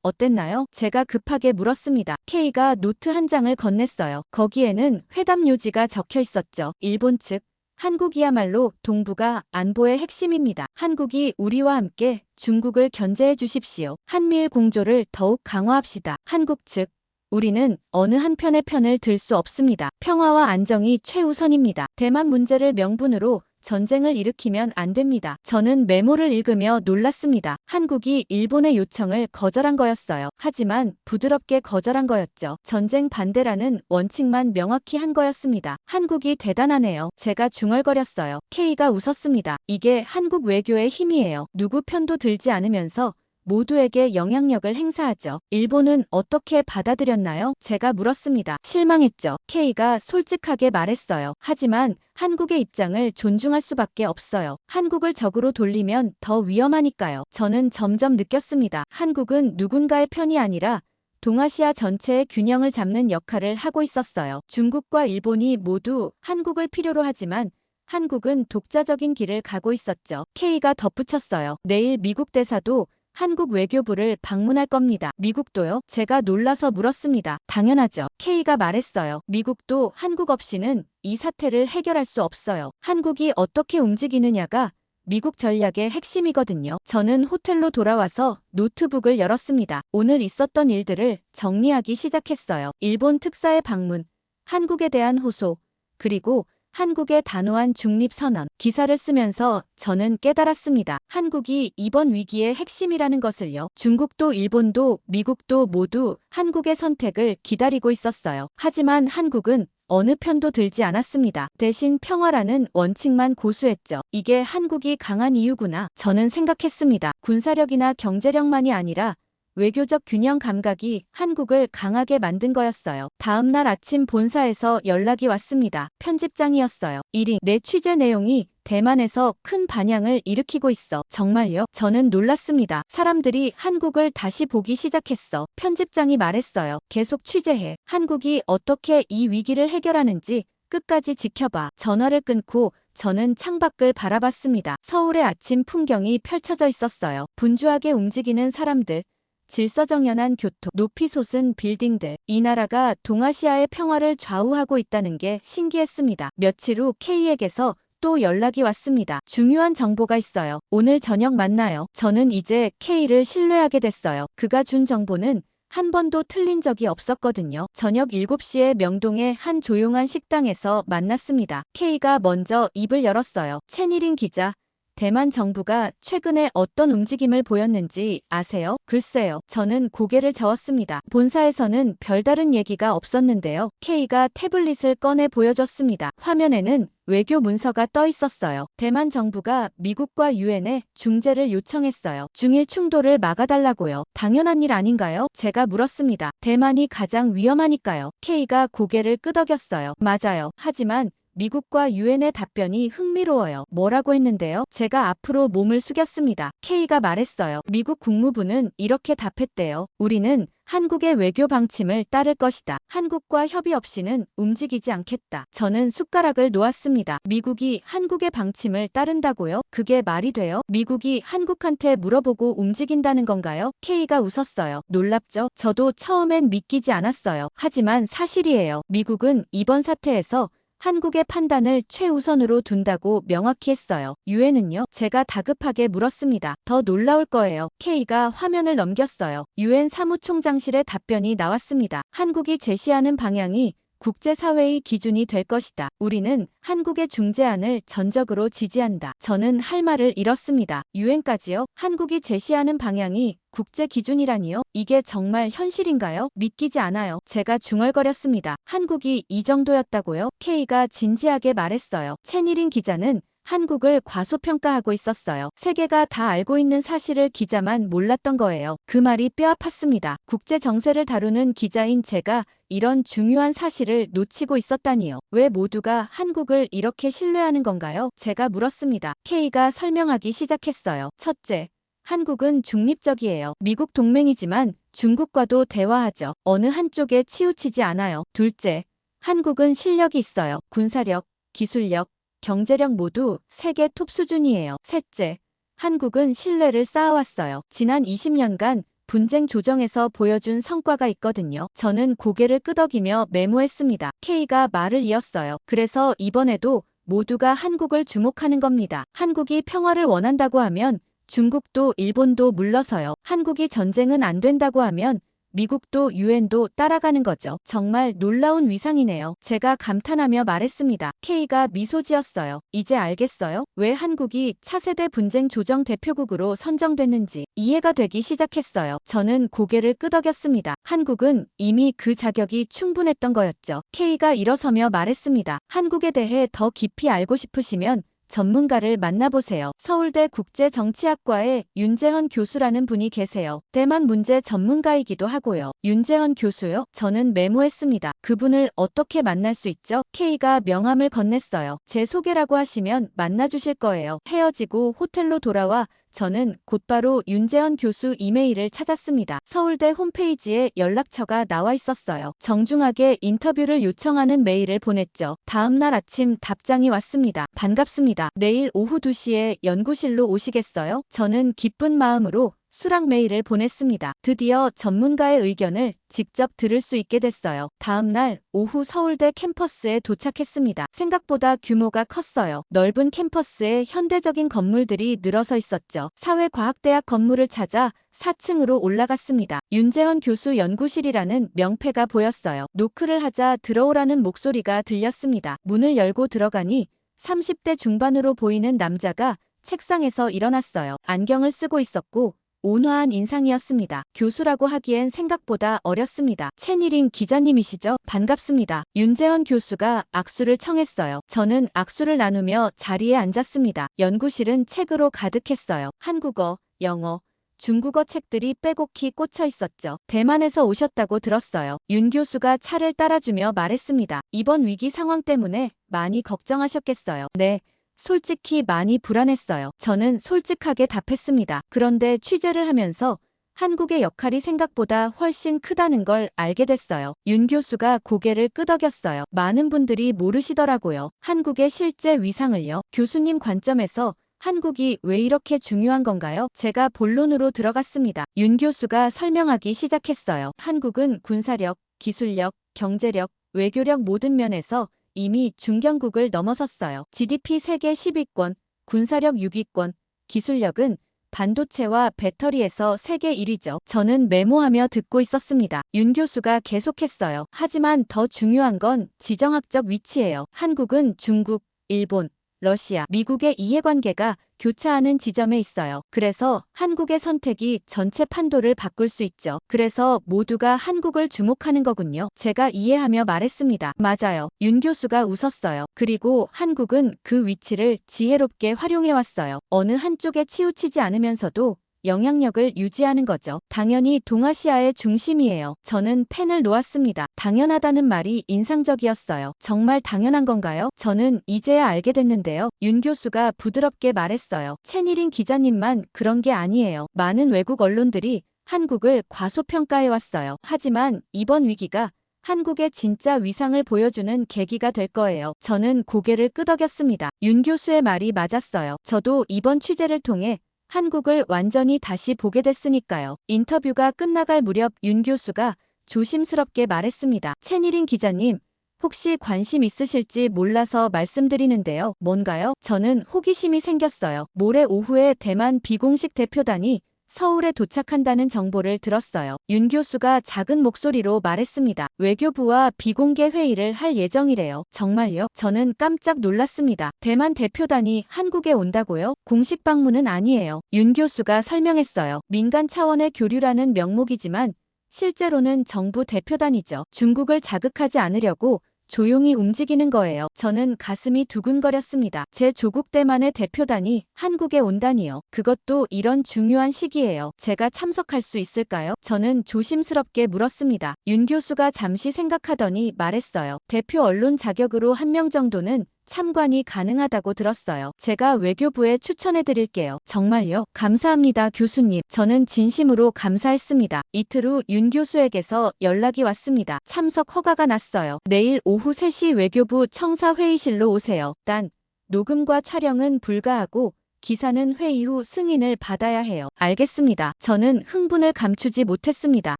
Speaker 1: 어땠나요? 제가 급하게 물었습니다. K가 노트 한 장을 건넸어요. 거기에는 회담 요지가 적혀 있었죠. 일본 측 한국이야말로 동북아 안보의 핵심입니다. 한국이 우리와 함께 중국을 견제해 주십시오. 한미일 공조를 더욱 강화합시다. 한국 측 우리는 어느 한편의 편을 들 수 없습니다. 평화와 안정이 최우선입니다. 대만 문제를 명분으로 전쟁을 일으키면 안 됩니다. 저는 메모를 읽으며 놀랐습니다. 한국이 일본의 요청을 거절한 거였어요. 하지만 부드럽게 거절한 거였죠. 전쟁 반대라는 원칙만 명확히 한 거였습니다. 한국이 대단하네요. 제가 중얼거렸어요. K가 웃었습니다. 이게 한국 외교의 힘이에요. 누구 편도 들지 않으면서 모두에게 영향력을 행사하죠. 일본은 어떻게 받아들였나요? 제가 물었습니다. 실망했죠. K가 솔직하게 말했어요. 하지만 한국의 입장을 존중할 수밖에 없어요. 한국을 적으로 돌리면 더 위험하니까요. 저는 점점 느꼈습니다. 한국은 누군가의 편이 아니라 동아시아 전체의 균형을 잡는 역할을 하고 있었어요. 중국과 일본이 모두 한국을 필요로 하지만 한국은 독자적인 길을 가고 있었죠. K가 덧붙였어요. 내일 미국 대사도 한국 외교부를 방문할 겁니다. 미국도요? 제가 놀라서 물었습니다. 당연하죠. K가 말했어요. 미국도 한국 없이는 이 사태를 해결할 수 없어요. 한국이 어떻게 움직이느냐가 미국 전략의 핵심이거든요. 저는 호텔로 돌아와서 노트북을 열었습니다. 오늘 있었던 일들을 정리하기 시작했어요. 일본 특사의 방문, 한국에 대한 호소, 그리고 한국의 단호한 중립선언. 기사를 쓰면서 저는 깨달았습니다. 한국이 이번 위기의 핵심이라는 것을요. 중국도 일본도 미국도 모두 한국의 선택을 기다리고 있었어요. 하지만 한국은 어느 편도 들지 않았습니다. 대신 평화라는 원칙만 고수했죠. 이게 한국이 강한 이유구나. 저는 생각했습니다. 군사력이나 경제력만이 아니라 외교적 균형 감각이 한국을 강하게 만든 거였어요. 다음 날 아침 본사에서 연락이 왔습니다. 편집장이었어요. 1위, 내 취재 내용이 대만에서 큰 반향을 일으키고 있어. 정말요? 저는 놀랐습니다. 사람들이 한국을 다시 보기 시작했어. 편집장이 말했어요. 계속 취재해. 한국이 어떻게 이 위기를 해결하는지 끝까지 지켜봐. 전화를 끊고 저는 창밖을 바라봤습니다. 서울의 아침 풍경이 펼쳐져 있었어요. 분주하게 움직이는 사람들, 질서정연한 교통, 높이 솟은 빌딩들. 이 나라가 동아시아의 평화를 좌우하고 있다는 게 신기했습니다. 며칠 후 K에게서 또 연락이 왔습니다. 중요한 정보가 있어요. 오늘 저녁 만나요. 저는 이제 K를 신뢰하게 됐어요. 그가 준 정보는 한 번도 틀린 적이 없었거든요. 저녁 7시에 명동의 한 조용한 식당에서 만났습니다. K가 먼저 입을 열었어요. 채니린 기자. 대만 정부가 최근에 어떤 움직임을 보였는지 아세요? 글쎄요. 저는 고개를 저었습니다. 본사에서는 별다른 얘기가 없었는데요. K가 태블릿을 꺼내 보여줬습니다. 화면에는 외교 문서가 떠 있었어요. 대만 정부가 미국과 유엔에 중재를 요청했어요. 중일 충돌을 막아달라고요. 당연한 일 아닌가요? 제가 물었습니다. 대만이 가장 위험하니까요. K가 고개를 끄덕였어요. 맞아요. 하지만 미국과 유엔의 답변이 흥미로워요. 뭐라고 했는데요? 제가 앞으로 몸을 숙였습니다. K가 말했어요. 미국 국무부는 이렇게 답했대요. 우리는 한국의 외교 방침을 따를 것이다. 한국과 협의 없이는 움직이지 않겠다. 저는 숟가락을 놓았습니다. 미국이 한국의 방침을 따른다고요? 그게 말이 돼요? 미국이 한국한테 물어보고 움직인다는 건가요? K가 웃었어요. 놀랍죠? 저도 처음엔 믿기지 않았어요. 하지만 사실이에요. 미국은 이번 사태에서 한국의 판단을 최우선으로 둔다고 명확히 했어요. 유엔은요? 제가 다급하게 물었습니다. 더 놀라울 거예요. K가 화면을 넘겼어요. 유엔 사무총장실의 답변이 나왔습니다. 한국이 제시하는 방향이 국제사회의 기준이 될 것이다. 우리는 한국의 중재안을 전적으로 지지한다. 저는 할 말을 잃었습니다. 유엔까지요? 한국이 제시하는 방향이 국제 기준이라니요? 이게 정말 현실인가요? 믿기지 않아요. 제가 중얼거렸습니다. 한국이 이 정도였다고요? K가 진지하게 말했어요. 채니린 기자는 한국을 과소평가하고 있었어요. 세계가 다 알고 있는 사실을 기자만 몰랐던 거예요. 그 말이 뼈아팠습니다. 국제 정세를 다루는 기자인 제가 이런 중요한 사실을 놓치고 있었다니요. 왜 모두가 한국을 이렇게 신뢰하는 건가요? 제가 물었습니다. K가 설명하기 시작했어요. 첫째, 한국은 중립적이에요. 미국 동맹이지만 중국과도 대화하죠. 어느 한쪽에 치우치지 않아요. 둘째, 한국은 실력이 있어요. 군사력, 기술력, 경제력 모두 세계 톱 수준이에요. 셋째, 한국은 신뢰를 쌓아왔어요. 지난 20년간 분쟁 조정에서 보여준 성과가 있거든요. 저는 고개를 끄덕이며 메모했습니다. K가 말을 이었어요. 그래서 이번에도 모두가 한국을 주목하는 겁니다. 한국이 평화를 원한다고 하면 중국도 일본도 물러서요. 한국이 전쟁은 안 된다고 하면 미국도 유엔도 따라가는 거죠. 정말 놀라운 위상이네요. 제가 감탄하며 말했습니다. K가 미소 지었어요. 이제 알겠어요? 왜 한국이 차세대 분쟁 조정 대표국으로 선정됐는지 이해가 되기 시작했어요. 저는 고개를 끄덕였습니다. 한국은 이미 그 자격이 충분했던 거였죠. K가 일어서며 말했습니다. 한국에 대해 더 깊이 알고 싶으시면 전문가를 만나보세요. 서울대 국제정치학과의 윤재헌 교수라는 분이 계세요. 대만 문제 전문가이기도 하고요. 윤재헌 교수요? 저는 메모했습니다. 그분을 어떻게 만날 수 있죠? K가 명함을 건넸어요. 제 소개라고 하시면 만나주실 거예요. 헤어지고 호텔로 돌아와 저는 곧바로 윤재헌 교수 이메일을 찾았습니다. 서울대 홈페이지에 연락처가 나와 있었어요. 정중하게 인터뷰를 요청하는 메일을 보냈죠. 다음날 아침 답장이 왔습니다. 반갑습니다. 내일 오후 2시에 연구실로 오시겠어요? 저는 기쁜 마음으로 수락 메일을 보냈습니다. 드디어 전문가의 의견을 직접 들을 수 있게 됐어요. 다음 날 오후 서울대 캠퍼스에 도착했습니다. 생각보다 규모가 컸어요. 넓은 캠퍼스에 현대적인 건물들이 늘어서 있었죠. 사회과학대학 건물을 찾아 4층으로 올라갔습니다. 윤재헌 교수 연구실이라는 명패가 보였어요. 노크를 하자 들어오라는 목소리가 들렸습니다. 문을 열고 들어가니 30대 중반으로 보이는 남자가 책상에서 일어났어요. 안경을 쓰고 있었고 온화한 인상이었습니다. 교수라고 하기엔 생각보다 어렸습니다. 채니린 기자님이시죠? 반갑습니다. 윤재헌 교수가 악수를 청했어요. 저는 악수를 나누며 자리에 앉았습니다. 연구실은 책으로 가득했어요. 한국어, 영어, 중국어 책들이 빼곡히 꽂혀 있었죠. 대만에서 오셨다고 들었어요. 윤 교수가 차를 따라주며 말했습니다. 이번 위기 상황 때문에 많이 걱정하셨겠어요. 네. 솔직히 많이 불안했어요. 저는 솔직하게 답했습니다. 그런데 취재를 하면서 한국의 역할이 생각보다 훨씬 크다는 걸 알게 됐어요. 윤 교수가 고개를 끄덕였어요. 많은 분들이 모르시더라고요. 한국의 실제 위상을요. 교수님 관점에서 한국이 왜 이렇게 중요한 건가요? 제가 본론으로 들어갔습니다. 윤 교수가 설명하기 시작했어요. 한국은 군사력, 기술력, 경제력, 외교력 모든 면에서 이미 중견국을 넘어섰어요. GDP 세계 10위권, 군사력 6위권, 기술력은 반도체와 배터리에서 세계 1위죠. 저는 메모하며 듣고 있었습니다. 윤 교수가 계속했어요. 하지만 더 중요한 건 지정학적 위치예요. 한국은 중국, 일본, 러시아, 미국의 이해관계가 교차하는 지점에 있어요. 그래서 한국의 선택이 전체 판도를 바꿀 수 있죠. 그래서 모두가 한국을 주목하는 거군요. 제가 이해하며 말했습니다. 맞아요. 윤 교수가 웃었어요. 그리고 한국은 그 위치를 지혜롭게 활용해왔어요. 어느 한쪽에 치우치지 않으면서도 영향력을 유지하는 거죠. 당연히 동아시아의 중심이에요. 저는 펜을 놓았습니다. 당연하다는 말이 인상적이었어요. 정말 당연한 건가요? 저는 이제야 알게 됐는데요. 윤 교수가 부드럽게 말했어요. 채니린 기자님만 그런 게 아니에요. 많은 외국 언론들이 한국을 과소평가해왔어요. 하지만 이번 위기가 한국의 진짜 위상을 보여주는 계기가 될 거예요. 저는 고개를 끄덕였습니다. 윤 교수의 말이 맞았어요. 저도 이번 취재를 통해 한국을 완전히 다시 보게 됐으니까요. 인터뷰가 끝나갈 무렵 윤 교수가 조심스럽게 말했습니다. 채니린 기자님, 혹시 관심 있으실지 몰라서 말씀드리는데요. 뭔가요? 저는 호기심이 생겼어요. 모레 오후에 대만 비공식 대표단이 서울에 도착한다는 정보를 들었어요. 윤 교수가 작은 목소리로 말했습니다. 외교부와 비공개 회의를 할 예정이래요. 정말요? 저는 깜짝 놀랐습니다. 대만 대표단이 한국에 온다고요? 공식 방문은 아니에요. 윤 교수가 설명했어요. 민간 차원의 교류라는 명목이지만 실제로는 정부 대표단이죠. 중국을 자극하지 않으려고 조용히 움직이는 거예요. 저는 가슴이 두근거렸습니다. 제 조국 대만의 대표단이 한국에 온다니요. 그것도 이런 중요한 시기예요. 제가 참석할 수 있을까요? 저는 조심스럽게 물었습니다. 윤 교수가 잠시 생각하더니 말했어요. 대표 언론 자격으로 1명 정도는 참관이 가능하다고 들었어요. 제가 외교부에 추천해 드릴게요. 정말요? 감사합니다, 교수님. 저는 진심으로 감사했습니다. 이틀 후 윤 교수에게서 연락이 왔습니다. 참석 허가가 났어요. 내일 오후 3시 외교부 청사회의실로 오세요. 단, 녹음과 촬영은 불가하고 기사는 회의 후 승인을 받아야 해요. 알겠습니다. 저는 흥분을 감추지 못했습니다.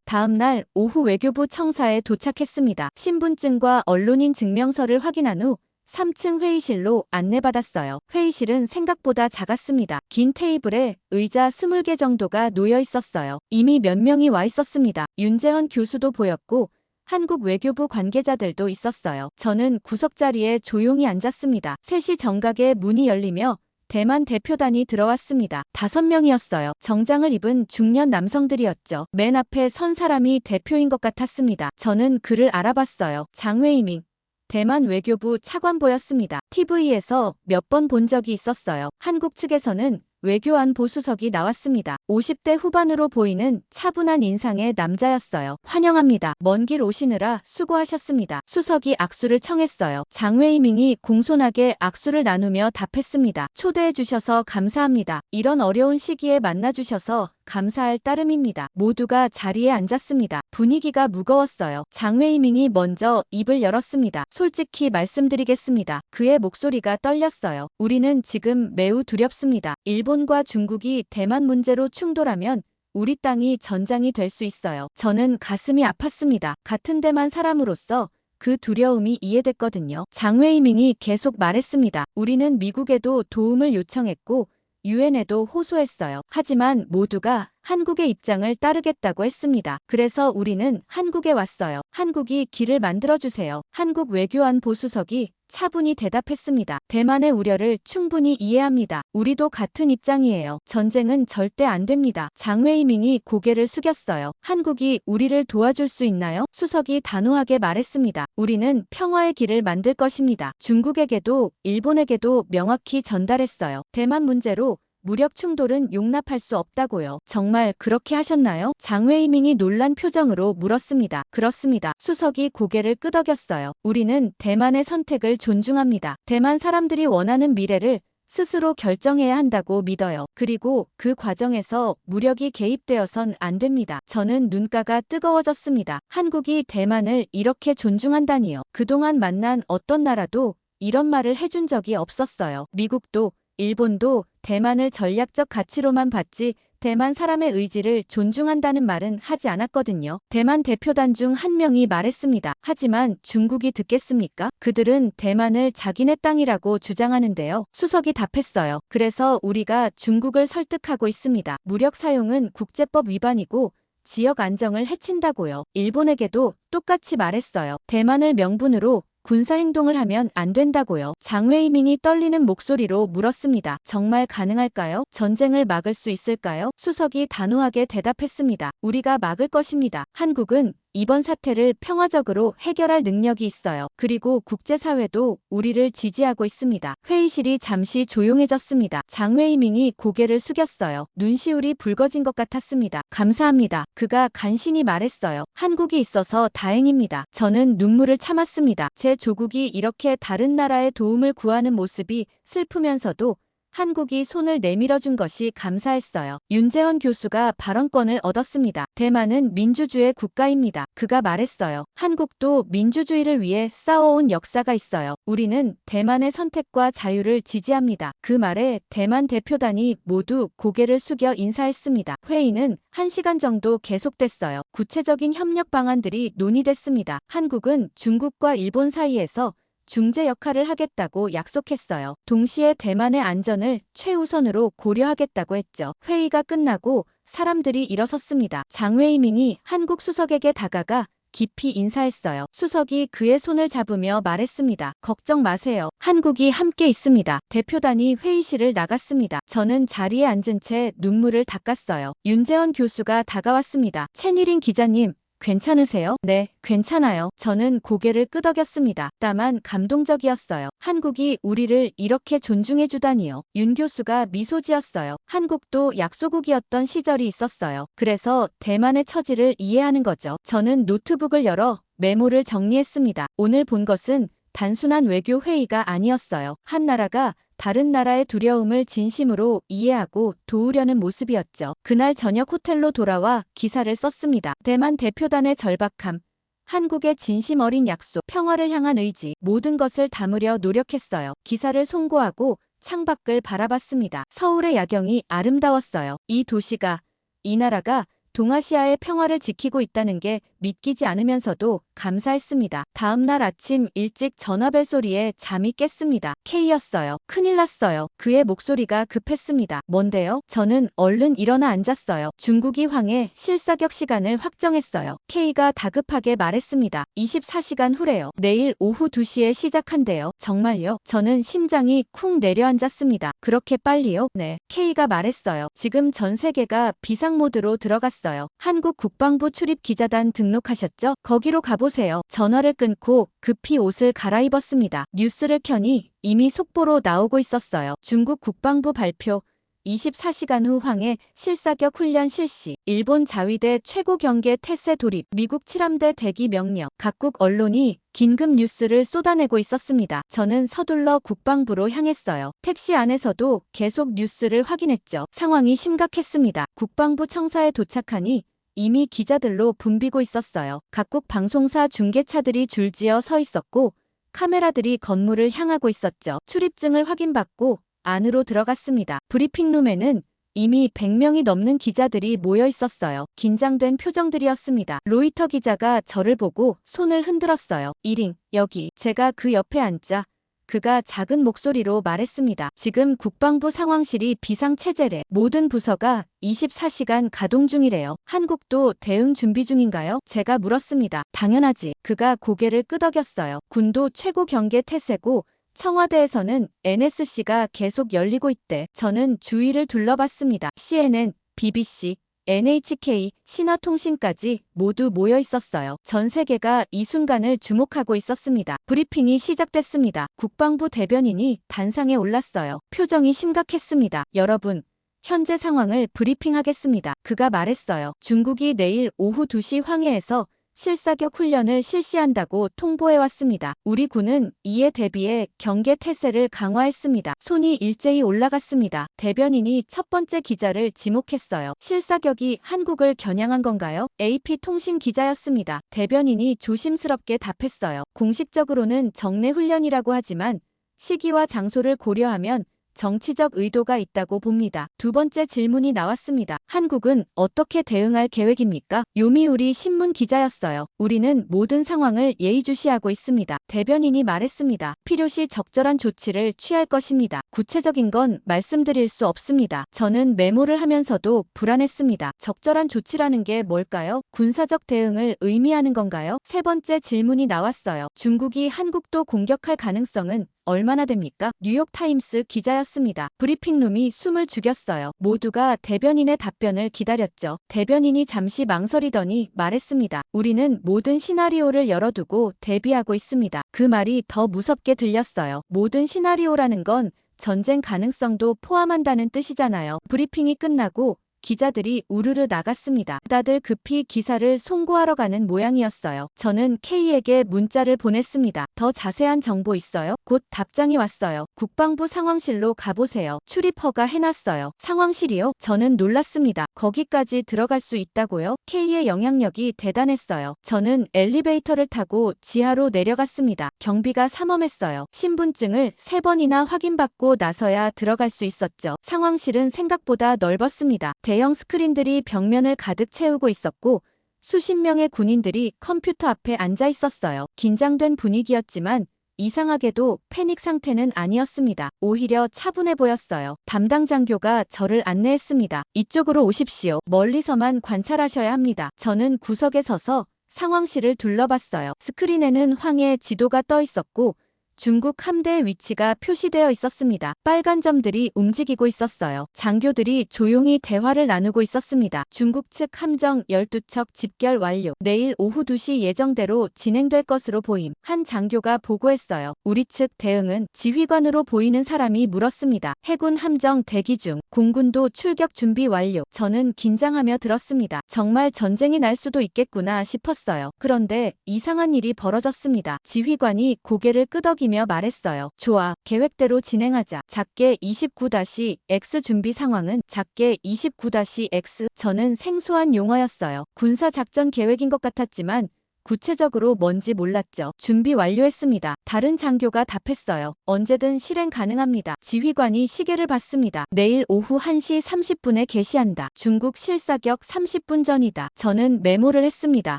Speaker 1: 다음 날 오후 외교부 청사에 도착했습니다. 신분증과 언론인 증명서를 확인한 후 3층 회의실로 안내받았어요. 회의실은 생각보다 작았습니다. 긴 테이블에 의자 20개 정도가 놓여 있었어요. 이미 몇 명이 와 있었습니다. 윤재헌 교수도 보였고 한국 외교부 관계자들도 있었어요. 저는 구석자리에 조용히 앉았습니다. 3시 정각에 문이 열리며 대만 대표단이 들어왔습니다. 5명이었어요. 정장을 입은 중년 남성들이었죠. 맨 앞에 선 사람이 대표인 것 같았습니다. 저는 그를 알아봤어요. 장웨이밍. 대만 외교부 차관보였습니다. TV에서 몇 번 본 적이 있었어요. 한국 측에서는 외교안보 수석이 나왔습니다. 50대 후반으로 보이는 차분한 인상의 남자였어요. 환영합니다. 먼 길 오시느라 수고하셨습니다. 수석이 악수를 청했어요. 장웨이밍이 공손하게 악수를 나누며 답했습니다. 초대해 주셔서 감사합니다. 이런 어려운 시기에 만나주셔서 감사할 따름입니다. 모두가 자리에 앉았습니다. 분위기가 무거웠어요. 장웨이밍이 먼저 입을 열었습니다. 솔직히 말씀드리겠습니다. 그의 목소리가 떨렸어요. 우리는 지금 매우 두렵습니다. 일본과 중국이 대만 문제로 충돌하면 우리 땅이 전장이 될 수 있어요. 저는 가슴이 아팠습니다. 같은 대만 사람으로서 그 두려움이 이해됐거든요. 장웨이밍이 계속 말했습니다. 우리는 미국에도 도움을 요청했고 유엔에도 호소했어요. 하지만 모두가 한국의 입장을 따르겠다고 했습니다. 그래서 우리는 한국에 왔어요. 한국이 길을 만들어주세요. 한국 외교안보 수석이 차분히 대답했습니다. 대만의 우려를 충분히 이해합니다. 우리도 같은 입장이에요. 전쟁은 절대 안 됩니다. 장웨이밍이 고개를 숙였어요. 한국이 우리를 도와줄 수 있나요? 수석이 단호하게 말했습니다. 우리는 평화의 길을 만들 것입니다. 중국에게도 일본에게도 명확히 전달했어요. 대만 문제로 무력 충돌은 용납할 수 없다고요. 정말 그렇게 하셨나요? 장웨이밍이 놀란 표정으로 물었습니다. 그렇습니다. 수석이 고개를 끄덕였어요. 우리는 대만의 선택을 존중합니다. 대만 사람들이 원하는 미래를 스스로 결정해야 한다고 믿어요. 그리고 그 과정에서 무력이 개입되어선 안 됩니다. 저는 눈가가 뜨거워졌습니다. 한국이 대만을 이렇게 존중한다니요. 그동안 만난 어떤 나라도 이런 말을 해준 적이 없었어요. 미국도 일본도 대만을 전략적 가치로만 봤지 대만 사람의 의지를 존중한다는 말은 하지 않았거든요. 대만 대표단 중 한 명이 말했습니다. 하지만 중국이 듣겠습니까? 그들은 대만을 자기네 땅이라고 주장하는데요. 수석이 답했어요. 그래서 우리가 중국을 설득하고 있습니다. 무력 사용은 국제법 위반이고 지역 안정을 해친다고요. 일본에게도 똑같이 말했어요. 대만을 명분으로 군사행동을 하면 안 된다고요. 장웨이밍이 떨리는 목소리로 물었습니다. 정말 가능할까요? 전쟁을 막을 수 있을까요? 수석이 단호하게 대답했습니다. 우리가 막을 것입니다. 한국은 이번 사태를 평화적으로 해결할 능력이 있어요. 그리고 국제사회도 우리를 지지하고 있습니다. 회의실이 잠시 조용해졌습니다. 장웨이밍이 고개를 숙였어요. 눈시울이 붉어진 것 같았습니다. 감사합니다. 그가 간신히 말했어요. 한국이 있어서 다행입니다. 저는 눈물을 참았습니다. 제 조국이 이렇게 다른 나라의 도움을 구하는 모습이 슬프면서도 한국이 손을 내밀어준 것이 감사했어요. 윤재헌 교수가 발언권을 얻었습니다. 대만은 민주주의 국가입니다. 그가 말했어요. 한국도 민주주의를 위해 싸워온 역사가 있어요. 우리는 대만의 선택과 자유를 지지합니다. 그 말에 대만 대표단이 모두 고개를 숙여 인사했습니다. 회의는 1시간 정도 계속됐어요. 구체적인 협력 방안들이 논의됐습니다. 한국은 중국과 일본 사이에서 중재 역할을 하겠다고 약속했어요. 동시에 대만의 안전을 최우선으로 고려하겠다고 했죠. 회의가 끝나고 사람들이 일어섰습니다. 장웨이밍이 한국 수석에게 다가가 깊이 인사했어요. 수석이 그의 손을 잡으며 말했습니다. 걱정 마세요. 한국이 함께 있습니다. 대표단이 회의실을 나갔습니다. 저는 자리에 앉은 채 눈물을 닦았어요. 윤재헌 교수가 다가왔습니다. 채니린 기자님, 괜찮으세요? 네, 괜찮아요. 저는 고개를 끄덕였습니다. 다만 감동적이었어요. 한국이 우리를 이렇게 존중해주다니요. 윤 교수가 미소 지었어요. 한국도 약소국이었던 시절이 있었어요. 그래서 대만의 처지를 이해하는 거죠. 저는 노트북을 열어 메모를 정리했습니다. 오늘 본 것은 단순한 외교 회의가 아니었어요. 한 나라가 다른 나라의 두려움을 진심으로 이해하고 도우려는 모습이었죠. 그날 저녁 호텔로 돌아와 기사를 썼습니다. 대만 대표단의 절박함, 한국의 진심 어린 약속, 평화를 향한 의지, 모든 것을 담으려 노력했어요. 기사를 송고하고 창밖을 바라봤습니다. 서울의 야경이 아름다웠어요. 이 도시가, 이 나라가 동아시아의 평화를 지키고 있다는 게 믿기지 않으면서도 감사했습니다. 다음 날 아침 일찍 전화벨 소리에 잠이 깼습니다. K였어요. 큰일 났어요. 그의 목소리가 급했습니다. 뭔데요? 저는 얼른 일어나 앉았어요. 중국이 황해 실사격 시간을 확정했어요. K가 다급하게 말했습니다. 24시간 후래요. 내일 오후 2시에 시작한대요. 정말요? 저는 심장이 쿵 내려앉았습니다. 그렇게 빨리요? 네. K가 말했어요. 지금 전 세계가 비상모드로 들어갔어요. 한국 국방부 출입 기자단 등록하셨죠? 거기로 가보세요. 전화를 끊고 급히 옷을 갈아입었습니다. 뉴스를 켜니 이미 속보로 나오고 있었어요. 중국 국방부 발표. 24시간 후 황해 실사격 훈련 실시. 일본 자위대 최고 경계 태세 돌입. 미국 칠함대 대기 명령. 각국 언론이 긴급 뉴스를 쏟아내고 있었습니다. 저는 서둘러 국방부로 향했어요. 택시 안에서도 계속 뉴스를 확인했죠. 상황이 심각했습니다. 국방부 청사에 도착하니 이미 기자들로 붐비고 있었어요. 각국 방송사 중계차들이 줄지어 서 있었고 카메라들이 건물을 향하고 있었죠. 출입증을 확인받고 안으로 들어갔습니다. 브리핑룸에는 이미 100명이 넘는 기자들이 모여 있었어요. 긴장된 표정들이었습니다. 로이터 기자가 저를 보고 손을 흔들었어요. 이링, 여기. 제가 그 옆에 앉자 그가 작은 목소리로 말했습니다. 지금 국방부 상황실이 비상체제래. 모든 부서가 24시간 가동 중이래요. 한국도 대응 준비 중인가요? 제가 물었습니다. 당연하지. 그가 고개를 끄덕였어요. 군도 최고 경계 태세고 청와대에서는 NSC가 계속 열리고 있대. 저는 주위를 둘러봤습니다. CNN, BBC, NHK, 신화통신까지 모두 모여 있었어요. 전 세계가 이 순간을 주목하고 있었습니다. 브리핑이 시작됐습니다. 국방부 대변인이 단상에 올랐어요. 표정이 심각했습니다. 여러분, 현재 상황을 브리핑하겠습니다. 그가 말했어요. 중국이 내일 오후 2시 황해에서 실사격 훈련을 실시한다고 통보해왔습니다. 우리 군은 이에 대비해 경계 태세를 강화했습니다. 손이 일제히 올라갔습니다. 대변인이 첫 번째 기자를 지목했어요. 실사격이 한국을 겨냥한 건가요? AP통신 기자였습니다. 대변인이 조심스럽게 답했어요. 공식적으로는 정례 훈련이라고 하지만 시기와 장소를 고려하면 정치적 의도가 있다고 봅니다. 두 번째 질문이 나왔습니다. 한국은 어떻게 대응할 계획입니까? 요미우리 신문 기자였어요. 우리는 모든 상황을 예의주시하고 있습니다. 대변인이 말했습니다. 필요시 적절한 조치를 취할 것입니다. 구체적인 건 말씀드릴 수 없습니다. 저는 메모를 하면서도 불안했습니다. 적절한 조치라는 게 뭘까요? 군사적 대응을 의미하는 건가요? 세 번째 질문이 나왔어요. 중국이 한국도 공격할 가능성은 얼마나 됩니까? 뉴욕타임스 기자였습니다. 브리핑룸이 숨을 죽였어요. 모두가 대변인의 답변을 기다렸죠. 대변인이 잠시 망설이더니 말했습니다. 우리는 모든 시나리오를 열어두고 대비하고 있습니다. 그 말이 더 무섭게 들렸어요. 모든 시나리오라는 건 전쟁 가능성도 포함한다는 뜻이잖아요. 브리핑이 끝나고 기자들이 우르르 나갔습니다. 다들 급히 기사를 송고하러 가는 모양이었어요. 저는 K에게 문자를 보냈습니다. 더 자세한 정보 있어요? 곧 답장이 왔어요. 국방부 상황실로 가보세요. 출입허가 해놨어요. 상황실이요? 저는 놀랐습니다. 거기까지 들어갈 수 있다고요? K의 영향력이 대단했어요. 저는 엘리베이터를 타고 지하로 내려갔습니다. 경비가 삼엄했어요. 신분증을 3번이나 확인받고 나서야 들어갈 수 있었죠. 상황실은 생각보다 넓었습니다. 대형 스크린들이 벽면을 가득 채우고 있었고 수십 명의 군인들이 컴퓨터 앞에 앉아 있었어요. 긴장된 분위기였지만 이상하게도 패닉 상태는 아니었습니다. 오히려 차분해 보였어요. 담당 장교가 저를 안내했습니다. 이쪽으로 오십시오. 멀리서만 관찰하셔야 합니다. 저는 구석에 서서 상황실을 둘러봤어요. 스크린에는 황해 지도가 떠 있었고 중국 함대의 위치가 표시되어 있었습니다. 빨간 점들이 움직이고 있었어요. 장교들이 조용히 대화를 나누고 있었습니다. 중국 측 함정 12척 집결 완료. 내일 오후 2시 예정대로 진행될 것으로 보임. 한 장교가 보고했어요. 우리 측 대응은? 지휘관으로 보이는 사람이 물었습니다. 해군 함정 대기 중. 공군도 출격 준비 완료. 저는 긴장하며 들었습니다. 정말 전쟁이 날 수도 있겠구나 싶었어요. 그런데 이상한 일이 벌어졌습니다. 지휘관이 고개를 끄덕이며 말했어요. 좋아, 계획대로 진행하자. 작게 29-X 준비 상황은? 작게 29-X. 저는 생소한 용어였어요. 군사작전 계획인 것 같았지만 구체적으로 뭔지 몰랐죠. 준비 완료했습니다. 다른 장교가 답했어요. 언제든 실행 가능합니다. 지휘관이 시계를 봤습니다. 내일 오후 1시 30분에 개시한다. 중국 실사격 30분 전이다. 저는 메모를 했습니다.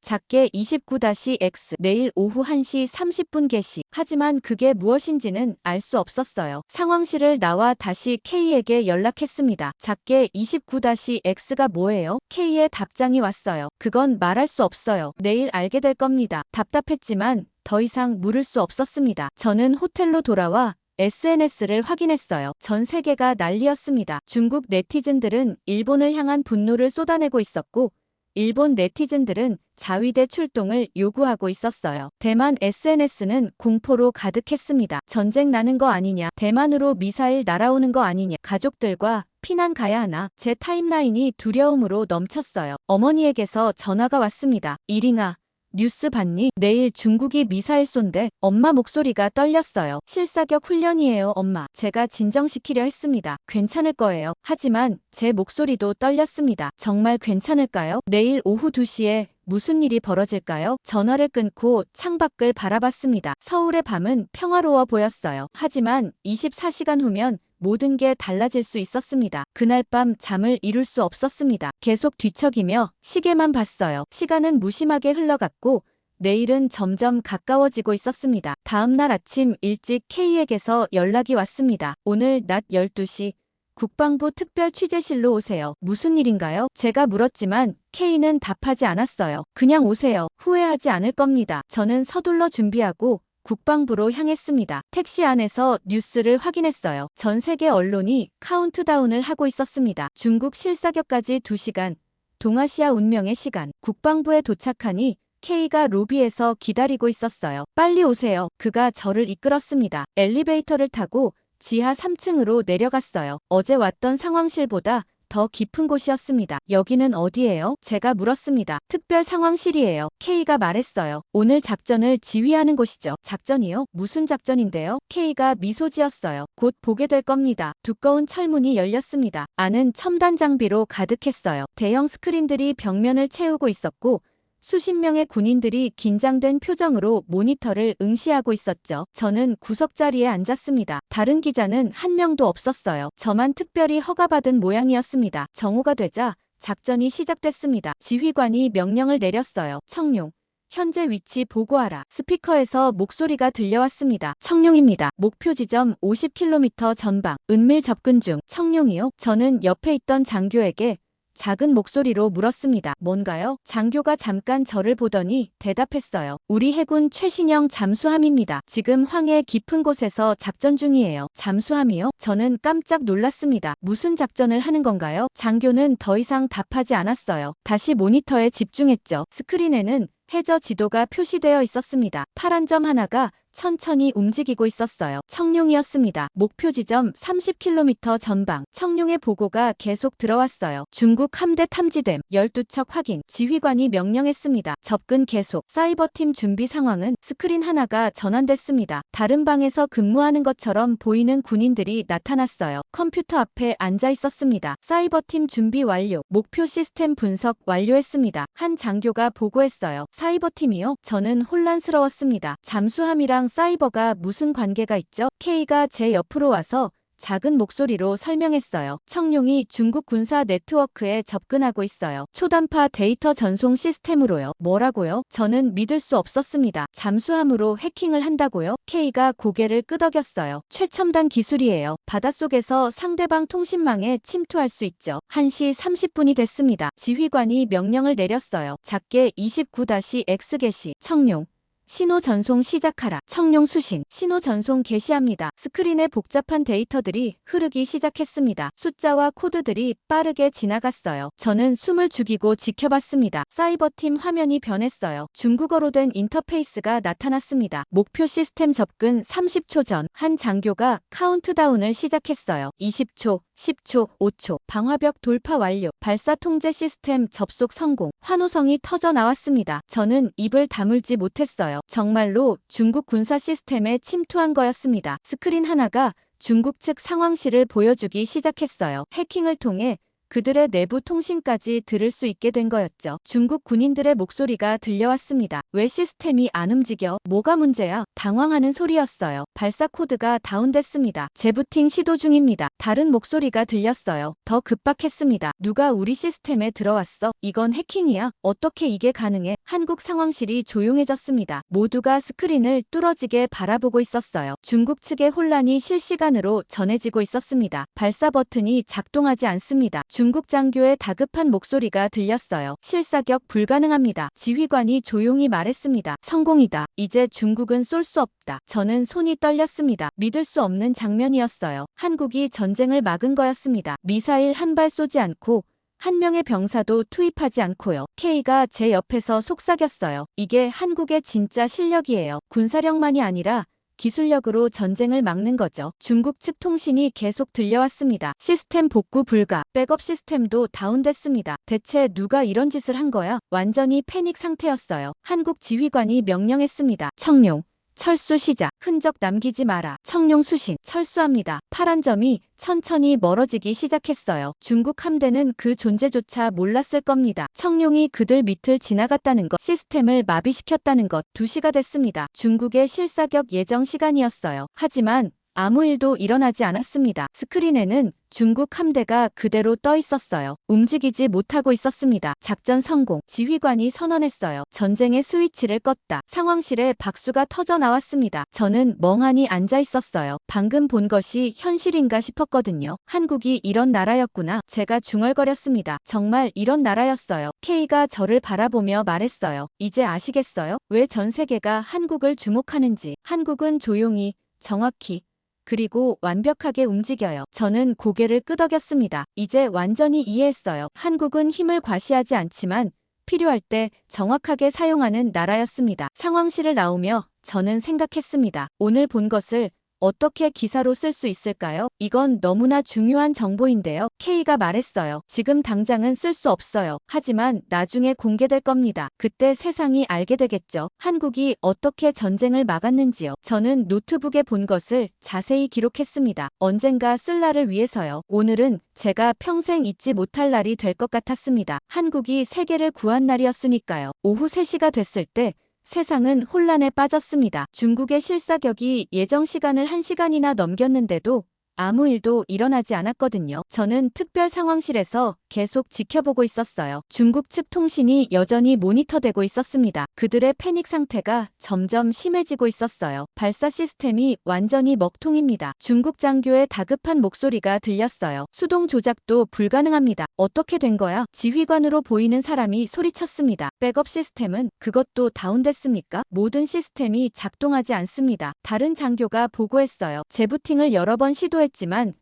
Speaker 1: 작게 29-X. 내일 오후 1시 30분 개시. 하지만 그게 무엇인지는 알 수 없었어요. 상황실을 나와 다시 K에게 연락했습니다. 작게 29-X가 뭐예요? K의 답장이 왔어요. 그건 말할 수 없어요. 내일 알게 될 겁니다. 답답했지만 더 이상 물을 수 없었습니다. 저는 호텔로 돌아와 SNS를 확인했어요. 전 세계가 난리였습니다. 중국 네티즌들은 일본을 향한 분노를 쏟아내고 있었고 일본 네티즌들은 자위대 출동을 요구하고 있었어요. 대만 SNS는 공포로 가득했습니다. 전쟁 나는 거 아니냐, 대만으로 미사일 날아오는 거 아니냐, 가족들과 피난 가야 하나. 제 타임라인이 두려움으로 넘쳤어요. 어머니에게서 전화가 왔습니다. 이링아, 뉴스 봤니? 내일 중국이 미사일 쏜대. 엄마 목소리가 떨렸어요. 실사격 훈련이에요, 엄마. 제가 진정시키려 했습니다. 괜찮을 거예요. 하지만 제 목소리도 떨렸습니다. 정말 괜찮을까요? 내일 오후 2시에 무슨 일이 벌어질까요? 전화를 끊고 창밖을 바라봤습니다. 서울의 밤은 평화로워 보였어요. 하지만 24시간 후면 모든 게 달라질 수 있었습니다. 그날 밤 잠을 이룰 수 없었습니다. 계속 뒤척이며 시계만 봤어요. 시간은 무심하게 흘러갔고 내일은 점점 가까워지고 있었습니다. 다음 날 아침 일찍 K에게서 연락이 왔습니다. 오늘 낮 12시 국방부 특별 취재실로 오세요. 무슨 일인가요? 제가 물었지만 K는 답하지 않았어요. 그냥 오세요. 후회하지 않을 겁니다. 저는 서둘러 준비하고 국방부로 향했습니다. 택시 안에서 뉴스를 확인했어요. 전 세계 언론이 카운트다운을 하고 있었습니다. 중국 실사격까지 2시간, 동아시아 운명의 시간. 국방부에 도착하니 K가 로비에서 기다리고 있었어요. 빨리 오세요. 그가 저를 이끌었습니다. 엘리베이터를 타고 지하 3층으로 내려갔어요. 어제 왔던 상황실보다 더 깊은 곳이었습니다. 여기는 어디예요? 제가 물었습니다. 특별 상황실이에요. K가 말했어요. 오늘 작전을 지휘하는 곳이죠. 작전이요? 무슨 작전인데요? K가 미소 지었어요. 곧 보게 될 겁니다. 두꺼운 철문이 열렸습니다. 안은 첨단 장비로 가득했어요. 대형 스크린들이 벽면을 채우고 있었고 수십 명의 군인들이 긴장된 표정으로 모니터를 응시하고 있었죠. 저는 구석자리에 앉았습니다. 다른 기자는 한 명도 없었어요. 저만 특별히 허가받은 모양이었습니다. 정오가 되자 작전이 시작됐습니다. 지휘관이 명령을 내렸어요. 청룡, 현재 위치 보고하라. 스피커에서 목소리가 들려왔습니다. 청룡입니다. 목표 지점 50km 전방. 은밀 접근 중. 청룡이요? 저는 옆에 있던 장교에게 작은 목소리로 물었습니다. 뭔가요? 장교가 잠깐 저를 보더니 대답했어요. 우리 해군 최신형 잠수함입니다. 지금 황해 깊은 곳에서 작전 중이에요. 잠수함이요? 저는 깜짝 놀랐습니다. 무슨 작전을 하는 건가요? 장교는 더 이상 답하지 않았어요. 다시 모니터에 집중했죠. 스크린에는 해저 지도가 표시되어 있었습니다. 파란 점 하나가 천천히 움직이고 있었어요. 청룡이었습니다. 목표 지점 30km 전방. 청룡의 보고가 계속 들어왔어요. 중국 함대 탐지됨. 12척 확인. 지휘관이 명령했습니다. 접근 계속. 사이버팀 준비 상황은 스크린 하나가 전환됐습니다. 다른 방에서 근무하는 것처럼 보이는 군인들이 나타났어요. 컴퓨터 앞에 앉아 있었습니다. 사이버팀 준비 완료. 목표 시스템 분석 완료했습니다. 한 장교가 보고했어요. 사이버팀이요? 저는 혼란스러웠습니다. 잠수함이랑 사이버가 무슨 관계가 있죠? K가 제 옆으로 와서 작은 목소리로 설명했어요. 청룡이 중국 군사 네트워크에 접근하고 있어요. 초단파 데이터 전송 시스템으로요. 뭐라고요? 저는 믿을 수 없었습니다. 잠수함으로 해킹을 한다고요? K가 고개를 끄덕였어요. 최첨단 기술이에요. 바닷속에서 상대방 통신망에 침투할 수 있죠. 1시 30분이 됐습니다. 지휘관이 명령을 내렸어요. 작게 29-X 개시. 청룡. 신호 전송 시작하라. 청룡 수신. 신호 전송 개시합니다. 스크린에 복잡한 데이터들이 흐르기 시작했습니다. 숫자와 코드들이 빠르게 지나갔어요. 저는 숨을 죽이고 지켜봤습니다. 사이버팀 화면이 변했어요. 중국어로 된 인터페이스가 나타났습니다. 목표 시스템 접근 30초 전. 한 장교가 카운트다운을 시작했어요. 20초, 10초, 5초. 방화벽 돌파 완료. 발사 통제 시스템 접속 성공. 환호성이 터져 나왔습니다. 저는 입을 다물지 못했어요. 정말로 중국 군사 시스템에 침투한 거였습니다. 스크린 하나가 중국 측 상황실을 보여주기 시작했어요. 해킹을 통해 그들의 내부 통신까지 들을 수 있게 된 거였죠. 중국 군인들의 목소리가 들려왔습니다. 왜 시스템이 안 움직여? 뭐가 문제야? 당황하는 소리였어요. 발사 코드가 다운됐습니다. 재부팅 시도 중입니다. 다른 목소리가 들렸어요. 더 급박했습니다. 누가 우리 시스템에 들어왔어? 이건 해킹이야? 어떻게 이게 가능해? 한국 상황실이 조용해졌습니다. 모두가 스크린을 뚫어지게 바라보고 있었어요. 중국 측의 혼란이 실시간으로 전해지고 있었습니다. 발사 버튼이 작동하지 않습니다. 중국 장교의 다급한 목소리가 들렸어요. 실사격 불가능합니다. 지휘관이 조용히 말했습니다. 성공이다. 이제 중국은 쏠 수 없다. 저는 손이 떨렸습니다. 믿을 수 없는 장면이었어요. 한국이 전쟁을 막은 거였습니다. 미사일 한 발 쏘지 않고 한 명의 병사도 투입하지 않고요. K가 제 옆에서 속삭였어요. 이게 한국의 진짜 실력이에요. 군사력만이 아니라 기술력으로 전쟁을 막는 거죠. 중국 측 통신이 계속 들려왔습니다. 시스템 복구 불가. 백업 시스템도 다운됐습니다. 대체 누가 이런 짓을 한 거야? 완전히 패닉 상태였어요. 한국 지휘관이 명령했습니다. 청룡. 철수 시작. 흔적 남기지 마라. 청룡 수신. 철수합니다. 파란 점이 천천히 멀어지기 시작했어요. 중국 함대는 그 존재조차 몰랐을 겁니다. 청룡이 그들 밑을 지나갔다는 것, 시스템을 마비시켰다는 것. 2시가 됐습니다. 중국의 실사격 예정 시간이었어요. 하지만 아무 일도 일어나지 않았습니다. 스크린에는 중국 함대가 그대로 떠 있었어요. 움직이지 못하고 있었습니다. 작전 성공. 지휘관이 선언했어요. 전쟁의 스위치를 껐다. 상황실에 박수가 터져 나왔습니다. 저는 멍하니 앉아 있었어요. 방금 본 것이 현실인가 싶었거든요. 한국이 이런 나라였구나. 제가 중얼거렸습니다. 정말 이런 나라였어요. K가 저를 바라보며 말했어요. 이제 아시겠어요? 왜 전 세계가 한국을 주목하는지. 한국은 조용히, 정확히, 그리고 완벽하게 움직여요. 저는 고개를 끄덕였습니다. 이제 완전히 이해했어요. 한국은 힘을 과시하지 않지만 필요할 때 정확하게 사용하는 나라였습니다. 상황실을 나오며 저는 생각했습니다. 오늘 본 것을 어떻게 기사로 쓸 수 있을까요? 이건 너무나 중요한 정보인데요. K가 말했어요. 지금 당장은 쓸 수 없어요. 하지만 나중에 공개될 겁니다. 그때 세상이 알게 되겠죠. 한국이 어떻게 전쟁을 막았는지요. 저는 노트북에 본 것을 자세히 기록했습니다. 언젠가 쓸 날을 위해서요. 오늘은 제가 평생 잊지 못할 날이 될 것 같았습니다. 한국이 세계를 구한 날이었으니까요. 오후 3시가 됐을 때 세상은 혼란에 빠졌습니다. 중국의 실사격이 예정 시간을 1시간이나 넘겼는데도 아무 일도 일어나지 않았거든요. 저는 특별 상황실에서 계속 지켜보고 있었어요. 중국 측 통신이 여전히 모니터되고 있었습니다. 그들의 패닉 상태가 점점 심해지고 있었어요. 발사 시스템이 완전히 먹통입니다. 중국 장교의 다급한 목소리가 들렸어요. 수동 조작도 불가능합니다. 어떻게 된 거야? 지휘관으로 보이는 사람이 소리쳤습니다. 백업 시스템은 그것도 다운됐습니까? 모든 시스템이 작동하지 않습니다. 다른 장교가 보고했어요. 재부팅을 여러 번 시도했지만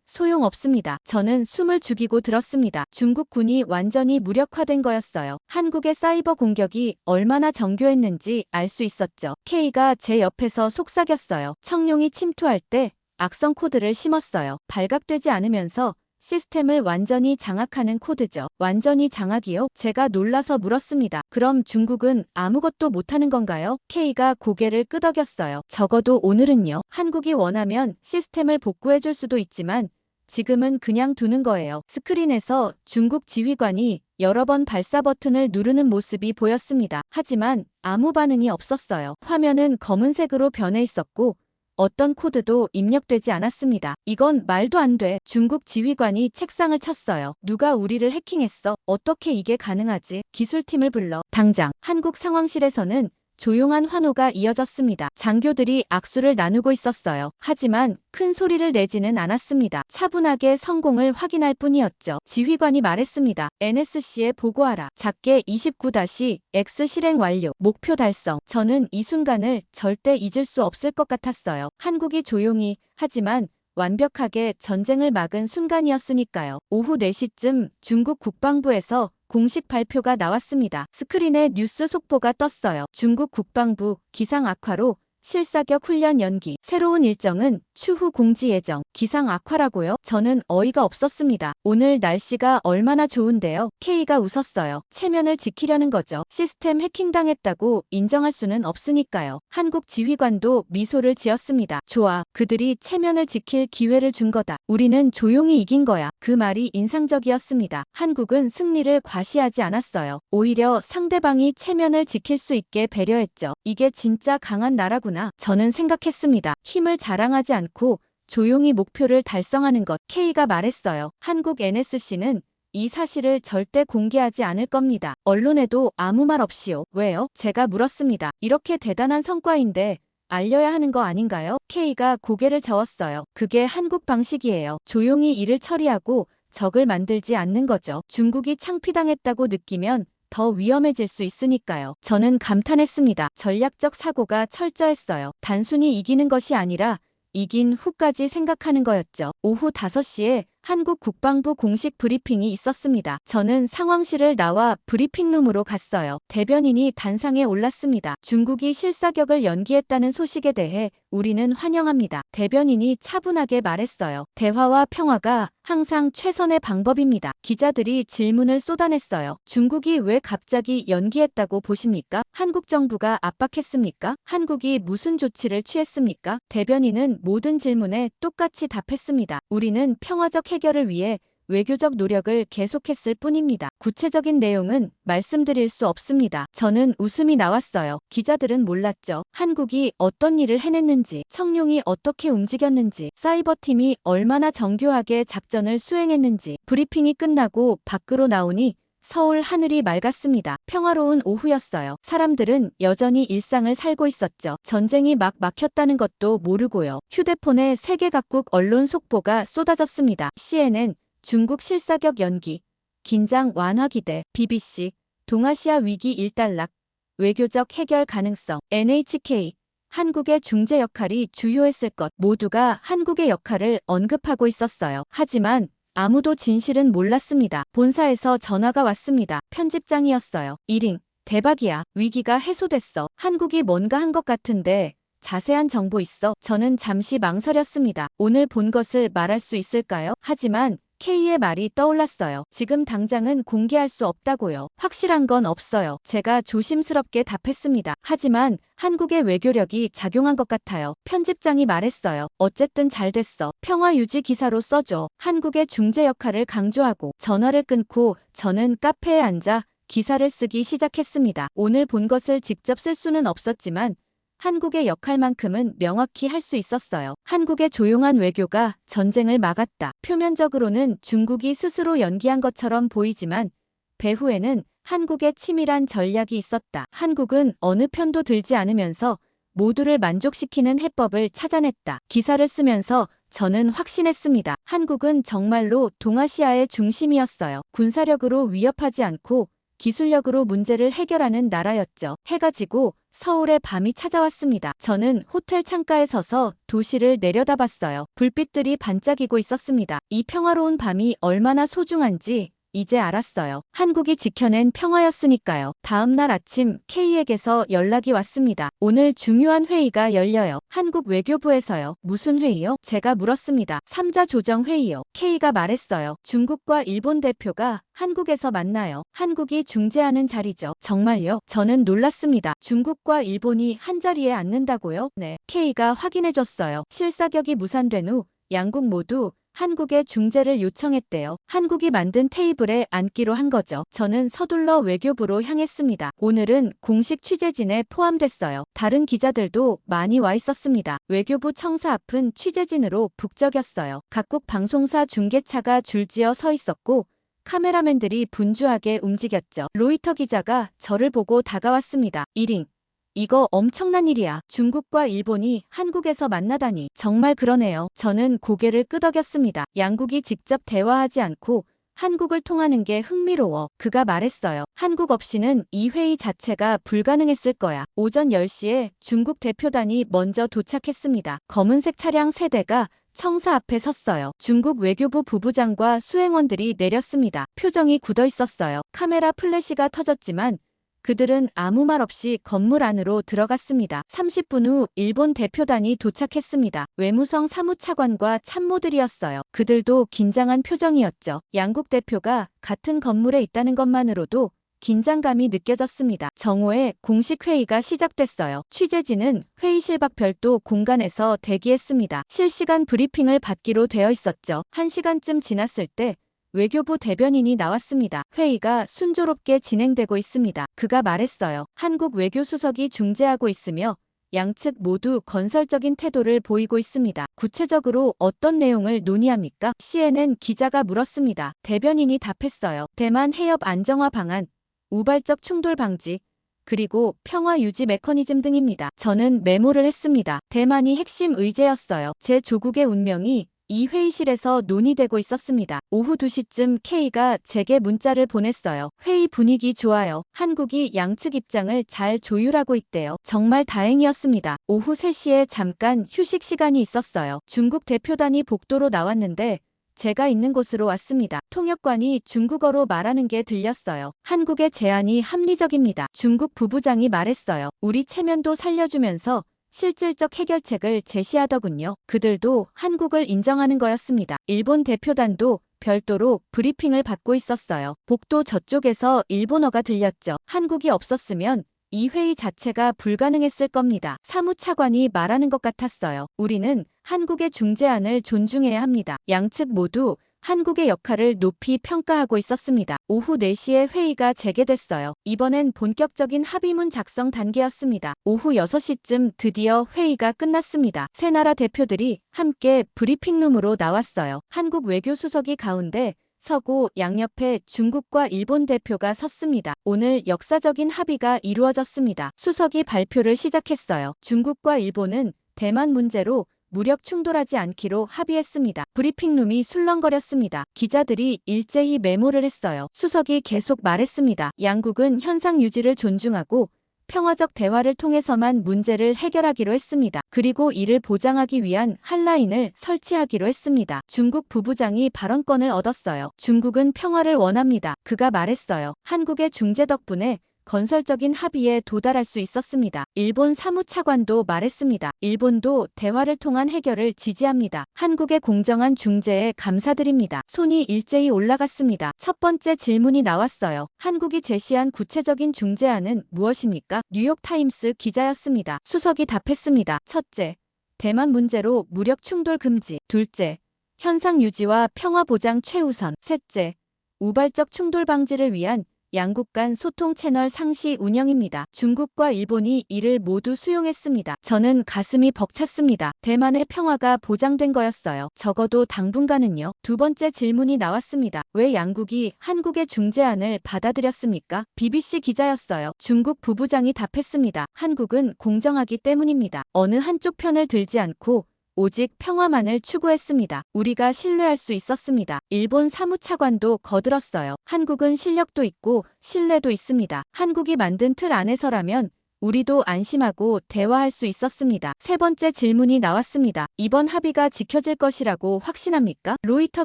Speaker 1: 소용없습니다. 저는 숨을 죽이고 들었습니다. 중국군이 완전히 무력화된 거였어요. 한국의 사이버 공격이 얼마나 정교했는지 알 수 있었죠. K가 제 옆에서 속삭였어요. 청룡이 침투할 때 악성 코드를 심었어요. 발각되지 않으면서 시스템을 완전히 장악하는 코드죠. 완전히 장악이요? 제가 놀라서 물었습니다. 그럼 중국은 아무것도 못하는 건가요? K가 고개를 끄덕였어요. 적어도 오늘은요. 한국이 원하면 시스템을 복구해줄 수도 있지만 지금은 그냥 두는 거예요. 스크린에서 중국 지휘관이 여러 번 발사 버튼을 누르는 모습이 보였습니다. 하지만 아무 반응이 없었어요. 화면은 검은색으로 변해 있었고 어떤 코드도 입력되지 않았습니다. 이건 말도 안 돼. 중국 지휘관이 책상을 쳤어요. 누가 우리를 해킹했어? 어떻게 이게 가능하지? 기술팀을 불러. 당장. 한국 상황실에서는 조용한 환호가 이어졌습니다. 장교들이 악수를 나누고 있었어요. 하지만 큰 소리를 내지는 않았습니다. 차분하게 성공을 확인할 뿐이었죠. 지휘관이 말했습니다. NSC에 보고하라. 작게 29-X 실행 완료. 목표 달성. 저는 이 순간을 절대 잊을 수 없을 것 같았어요. 한국이 조용히 하지만 완벽하게 전쟁을 막은 순간이었으니까요. 오후 4시쯤 중국 국방부에서 공식 발표가 나왔습니다. 스크린에 뉴스 속보가 떴어요. 중국 국방부 기상 악화로 실사격 훈련 연기. 새로운 일정은 추후 공지 예정. 기상 악화라고요? 저는 어이가 없었습니다. 오늘 날씨가 얼마나 좋은데요? K가 웃었어요. 체면을 지키려는 거죠. 시스템 해킹당했다고 인정할 수는 없으니까요. 한국 지휘관도 미소를 지었습니다. 좋아. 그들이 체면을 지킬 기회를 준 거다. 우리는 조용히 이긴 거야. 그 말이 인상적이었습니다. 한국은 승리를 과시하지 않았어요. 오히려 상대방이 체면을 지킬 수 있게 배려했죠. 이게 진짜 강한 나라구나. 저는 생각했습니다. 힘을 자랑하지 않고 조용히 목표를 달성하는 것. K가 말했어요. 한국 NSC는 이 사실을 절대 공개하지 않을 겁니다. 언론에도 아무 말 없이요. 왜요? 제가 물었습니다. 이렇게 대단한 성과인데 알려야 하는 거 아닌가요? K가 고개를 저었어요. 그게 한국 방식이에요. 조용히 일을 처리하고 적을 만들지 않는 거죠. 중국이 창피당했다고 느끼면 더 위험해질 수 있으니까요. 저는 감탄했습니다. 전략적 사고가 철저했어요. 단순히 이기는 것이 아니라 이긴 후까지 생각하는 거였죠. 오후 5시에 한국 국방부 공식 브리핑이 있었습니다. 저는 상황실을 나와 브리핑룸으로 갔어요. 대변인이 단상에 올랐습니다. 중국이 실사격을 연기했다는 소식에 대해 우리는 환영합니다. 대변인이 차분하게 말했어요. 대화와 평화가 항상 최선의 방법입니다. 기자들이 질문을 쏟아냈어요. 중국이 왜 갑자기 연기했다고 보십니까? 한국 정부가 압박했습니까? 한국이 무슨 조치를 취했습니까? 대변인은 모든 질문에 똑같이 답했습니다. 우리는 평화적 해결을 위해 외교적 노력을 계속했을 뿐입니다. 구체적인 내용은 말씀드릴 수 없습니다. 저는 웃음이 나왔어요. 기자들은 몰랐죠. 한국이 어떤 일을 해냈는지, 청룡이 어떻게 움직였는지, 사이버팀이 얼마나 정교하게 작전을 수행했는지. 브리핑이 끝나고 밖으로 나오니 서울 하늘이 맑았습니다. 평화로운 오후였어요. 사람들은 여전히 일상을 살고 있었죠. 전쟁이 막 막혔다는 것도 모르고요. 휴대폰에 세계 각국 언론 속보가 쏟아졌습니다. CNN, 중국 실사격 연기, 긴장 완화 기대, BBC, 동아시아 위기 일단락, 외교적 해결 가능성, NHK, 한국의 중재 역할이 주요했을 것. 모두가 한국의 역할을 언급하고 있었어요. 하지만 아무도 진실은 몰랐습니다. 본사에서 전화가 왔습니다. 편집장이었어요. 1인, 대박이야. 위기가 해소됐어. 한국이 뭔가 한 것 같은데 자세한 정보 있어? 저는 잠시 망설였습니다. 오늘 본 것을 말할 수 있을까요? 하지만 K의 말이 떠올랐어요. 지금 당장은 공개할 수 없다고요. 확실한 건 없어요. 제가 조심스럽게 답했습니다. 하지만 한국의 외교력이 작용한 것 같아요. 편집장이 말했어요. 어쨌든 잘 됐어. 평화 유지 기사로 써줘. 한국의 중재 역할을 강조하고. 전화를 끊고 저는 카페에 앉아 기사를 쓰기 시작했습니다. 오늘 본 것을 직접 쓸 수는 없었지만 한국의 역할만큼은 명확히 할 수 있었어요. 한국의 조용한 외교가 전쟁을 막았다. 표면적으로는 중국이 스스로 연기한 것처럼 보이지만 배후에는 한국의 치밀한 전략이 있었다. 한국은 어느 편도 들지 않으면서 모두를 만족시키는 해법을 찾아냈다. 기사를 쓰면서 저는 확신했습니다. 한국은 정말로 동아시아의 중심이었어요. 군사력으로 위협하지 않고 기술력으로 문제를 해결하는 나라였죠. 해가 지고 서울의 밤이 찾아왔습니다. 저는 호텔 창가에 서서 도시를 내려다봤어요. 불빛들이 반짝이고 있었습니다. 이 평화로운 밤이 얼마나 소중한지 이제 알았어요. 한국이 지켜낸 평화였으니까요. 다음 날 아침 K에게서 연락이 왔습니다. 오늘 중요한 회의가 열려요. 한국 외교부에서요. 무슨 회의요? 제가 물었습니다. 3자 조정 회의요. K가 말했어요. 중국과 일본 대표가 한국에서 만나요. 한국이 중재하는 자리죠. 정말요? 저는 놀랐습니다. 중국과 일본이 한자리에 앉는다고요? 네. K가 확인해줬어요. 실사격이 무산된 후 양국 모두 한국의 중재를 요청했대요. 한국이 만든 테이블에 앉기로 한 거죠. 저는 서둘러 외교부로 향했습니다. 오늘은 공식 취재진에 포함됐어요. 다른 기자들도 많이 와 있었습니다. 외교부 청사 앞은 취재진으로 북적였어요. 각국 방송사 중계차가 줄지어 서 있었고 카메라맨들이 분주하게 움직였죠. 로이터 기자가 저를 보고 다가왔습니다. 1인. 이거 엄청난 일이야. 중국과 일본이 한국에서 만나다니. 정말 그러네요. 저는 고개를 끄덕였습니다. 양국이 직접 대화하지 않고 한국을 통하는 게 흥미로워. 그가 말했어요. 한국 없이는 이 회의 자체가 불가능했을 거야. 오전 10시에 중국 대표단이 먼저 도착했습니다. 검은색 차량 3대가 청사 앞에 섰어요. 중국 외교부 부부장과 수행원들이 내렸습니다. 표정이 굳어 있었어요. 카메라 플래시가 터졌지만 그들은 아무 말 없이 건물 안으로 들어갔습니다. 30분 후 일본 대표단이 도착했습니다. 외무성 사무차관과 참모들이었어요. 그들도 긴장한 표정이었죠. 양국 대표가 같은 건물에 있다는 것만으로도 긴장감이 느껴졌습니다. 정오에 공식 회의가 시작됐어요. 취재진은 회의실 밖 별도 공간에서 대기했습니다. 실시간 브리핑을 받기로 되어 있었죠. 1시간쯤 지났을 때 외교부 대변인이 나왔습니다. 회의가 순조롭게 진행되고 있습니다. 그가 말했어요. 한국 외교수석이 중재하고 있으며 양측 모두 건설적인 태도를 보이고 있습니다. 구체적으로 어떤 내용을 논의합니까? CNN 기자가 물었습니다. 대변인이 답했어요. 대만 해협 안정화 방안, 우발적 충돌 방지, 그리고 평화 유지 메커니즘 등입니다. 저는 메모를 했습니다. 대만이 핵심 의제였어요. 제 조국의 운명이 이 회의실에서 논의되고 있었습니다. 오후 2시쯤 K가 제게 문자를 보냈어요. 회의 분위기 좋아요. 한국이 양측 입장을 잘 조율하고 있대요. 정말 다행이었습니다. 오후 3시에 잠깐 휴식 시간이 있었어요. 중국 대표단이 복도로 나왔는데 제가 있는 곳으로 왔습니다. 통역관이 중국어로 말하는 게 들렸어요. 한국의 제안이 합리적입니다. 중국 부부장이 말했어요. 우리 체면도 살려주면서 실질적 해결책을 제시하더군요. 그들도 한국을 인정하는 거였습니다. 일본 대표단도 별도로 브리핑을 받고 있었어요. 복도 저쪽에서 일본어가 들렸죠. 한국이 없었으면 이 회의 자체가 불가능했을 겁니다. 사무차관이 말하는 것 같았어요. 우리는 한국의 중재안을 존중해야 합니다. 양측 모두 한국의 역할을 높이 평가하고 있었습니다. 오후 4시에 회의가 재개됐어요. 이번엔 본격적인 합의문 작성 단계였습니다. 오후 6시쯤 드디어 회의가 끝났습니다. 세 나라 대표들이 함께 브리핑룸으로 나왔어요. 한국 외교수석이 가운데 서고 양옆에 중국과 일본 대표가 섰습니다. 오늘 역사적인 합의가 이루어졌습니다. 수석이 발표를 시작했어요. 중국과 일본은 대만 문제로 무력 충돌하지 않기로 합의했습니다. 브리핑룸이 술렁거렸습니다. 기자들이 일제히 메모를 했어요. 수석이 계속 말했습니다. 양국은 현상 유지를 존중하고 평화적 대화를 통해서만 문제를 해결하기로 했습니다. 그리고 이를 보장하기 위한 한라인을 설치하기로 했습니다. 중국 부부장이 발언권을 얻었어요. 중국은 평화를 원합니다. 그가 말했어요. 한국의 중재 덕분에 건설적인 합의에 도달할 수 있었습니다. 일본 사무차관도 말했습니다. 일본도 대화를 통한 해결을 지지합니다. 한국의 공정한 중재에 감사드립니다. 손이 일제히 올라갔습니다. 첫 번째 질문이 나왔어요. 한국이 제시한 구체적인 중재안은 무엇입니까? 뉴욕타임스 기자였습니다. 수석이 답했습니다. 첫째, 대만 문제로 무력 충돌 금지. 둘째, 현상 유지와 평화 보장 최우선. 셋째, 우발적 충돌 방지를 위한 양국 간 소통 채널 상시 운영입니다. 중국과 일본이 이를 모두 수용했습니다. 저는 가슴이 벅찼습니다. 대만의 평화가 보장된 거였어요. 적어도 당분간은요. 두 번째 질문이 나왔습니다. 왜 양국이 한국의 중재안을 받아들였습니까? BBC 기자였어요. 중국 부부장이 답했습니다. 한국은 공정하기 때문입니다. 어느 한쪽 편을 들지 않고 오직 평화만을 추구했습니다. 우리가 신뢰할 수 있었습니다. 일본 사무차관도 거들었어요. 한국은 실력도 있고 신뢰도 있습니다. 한국이 만든 틀 안에서라면 우리도 안심하고 대화할 수 있었습니다. 세 번째 질문이 나왔습니다. 이번 합의가 지켜질 것이라고 확신합니까? 로이터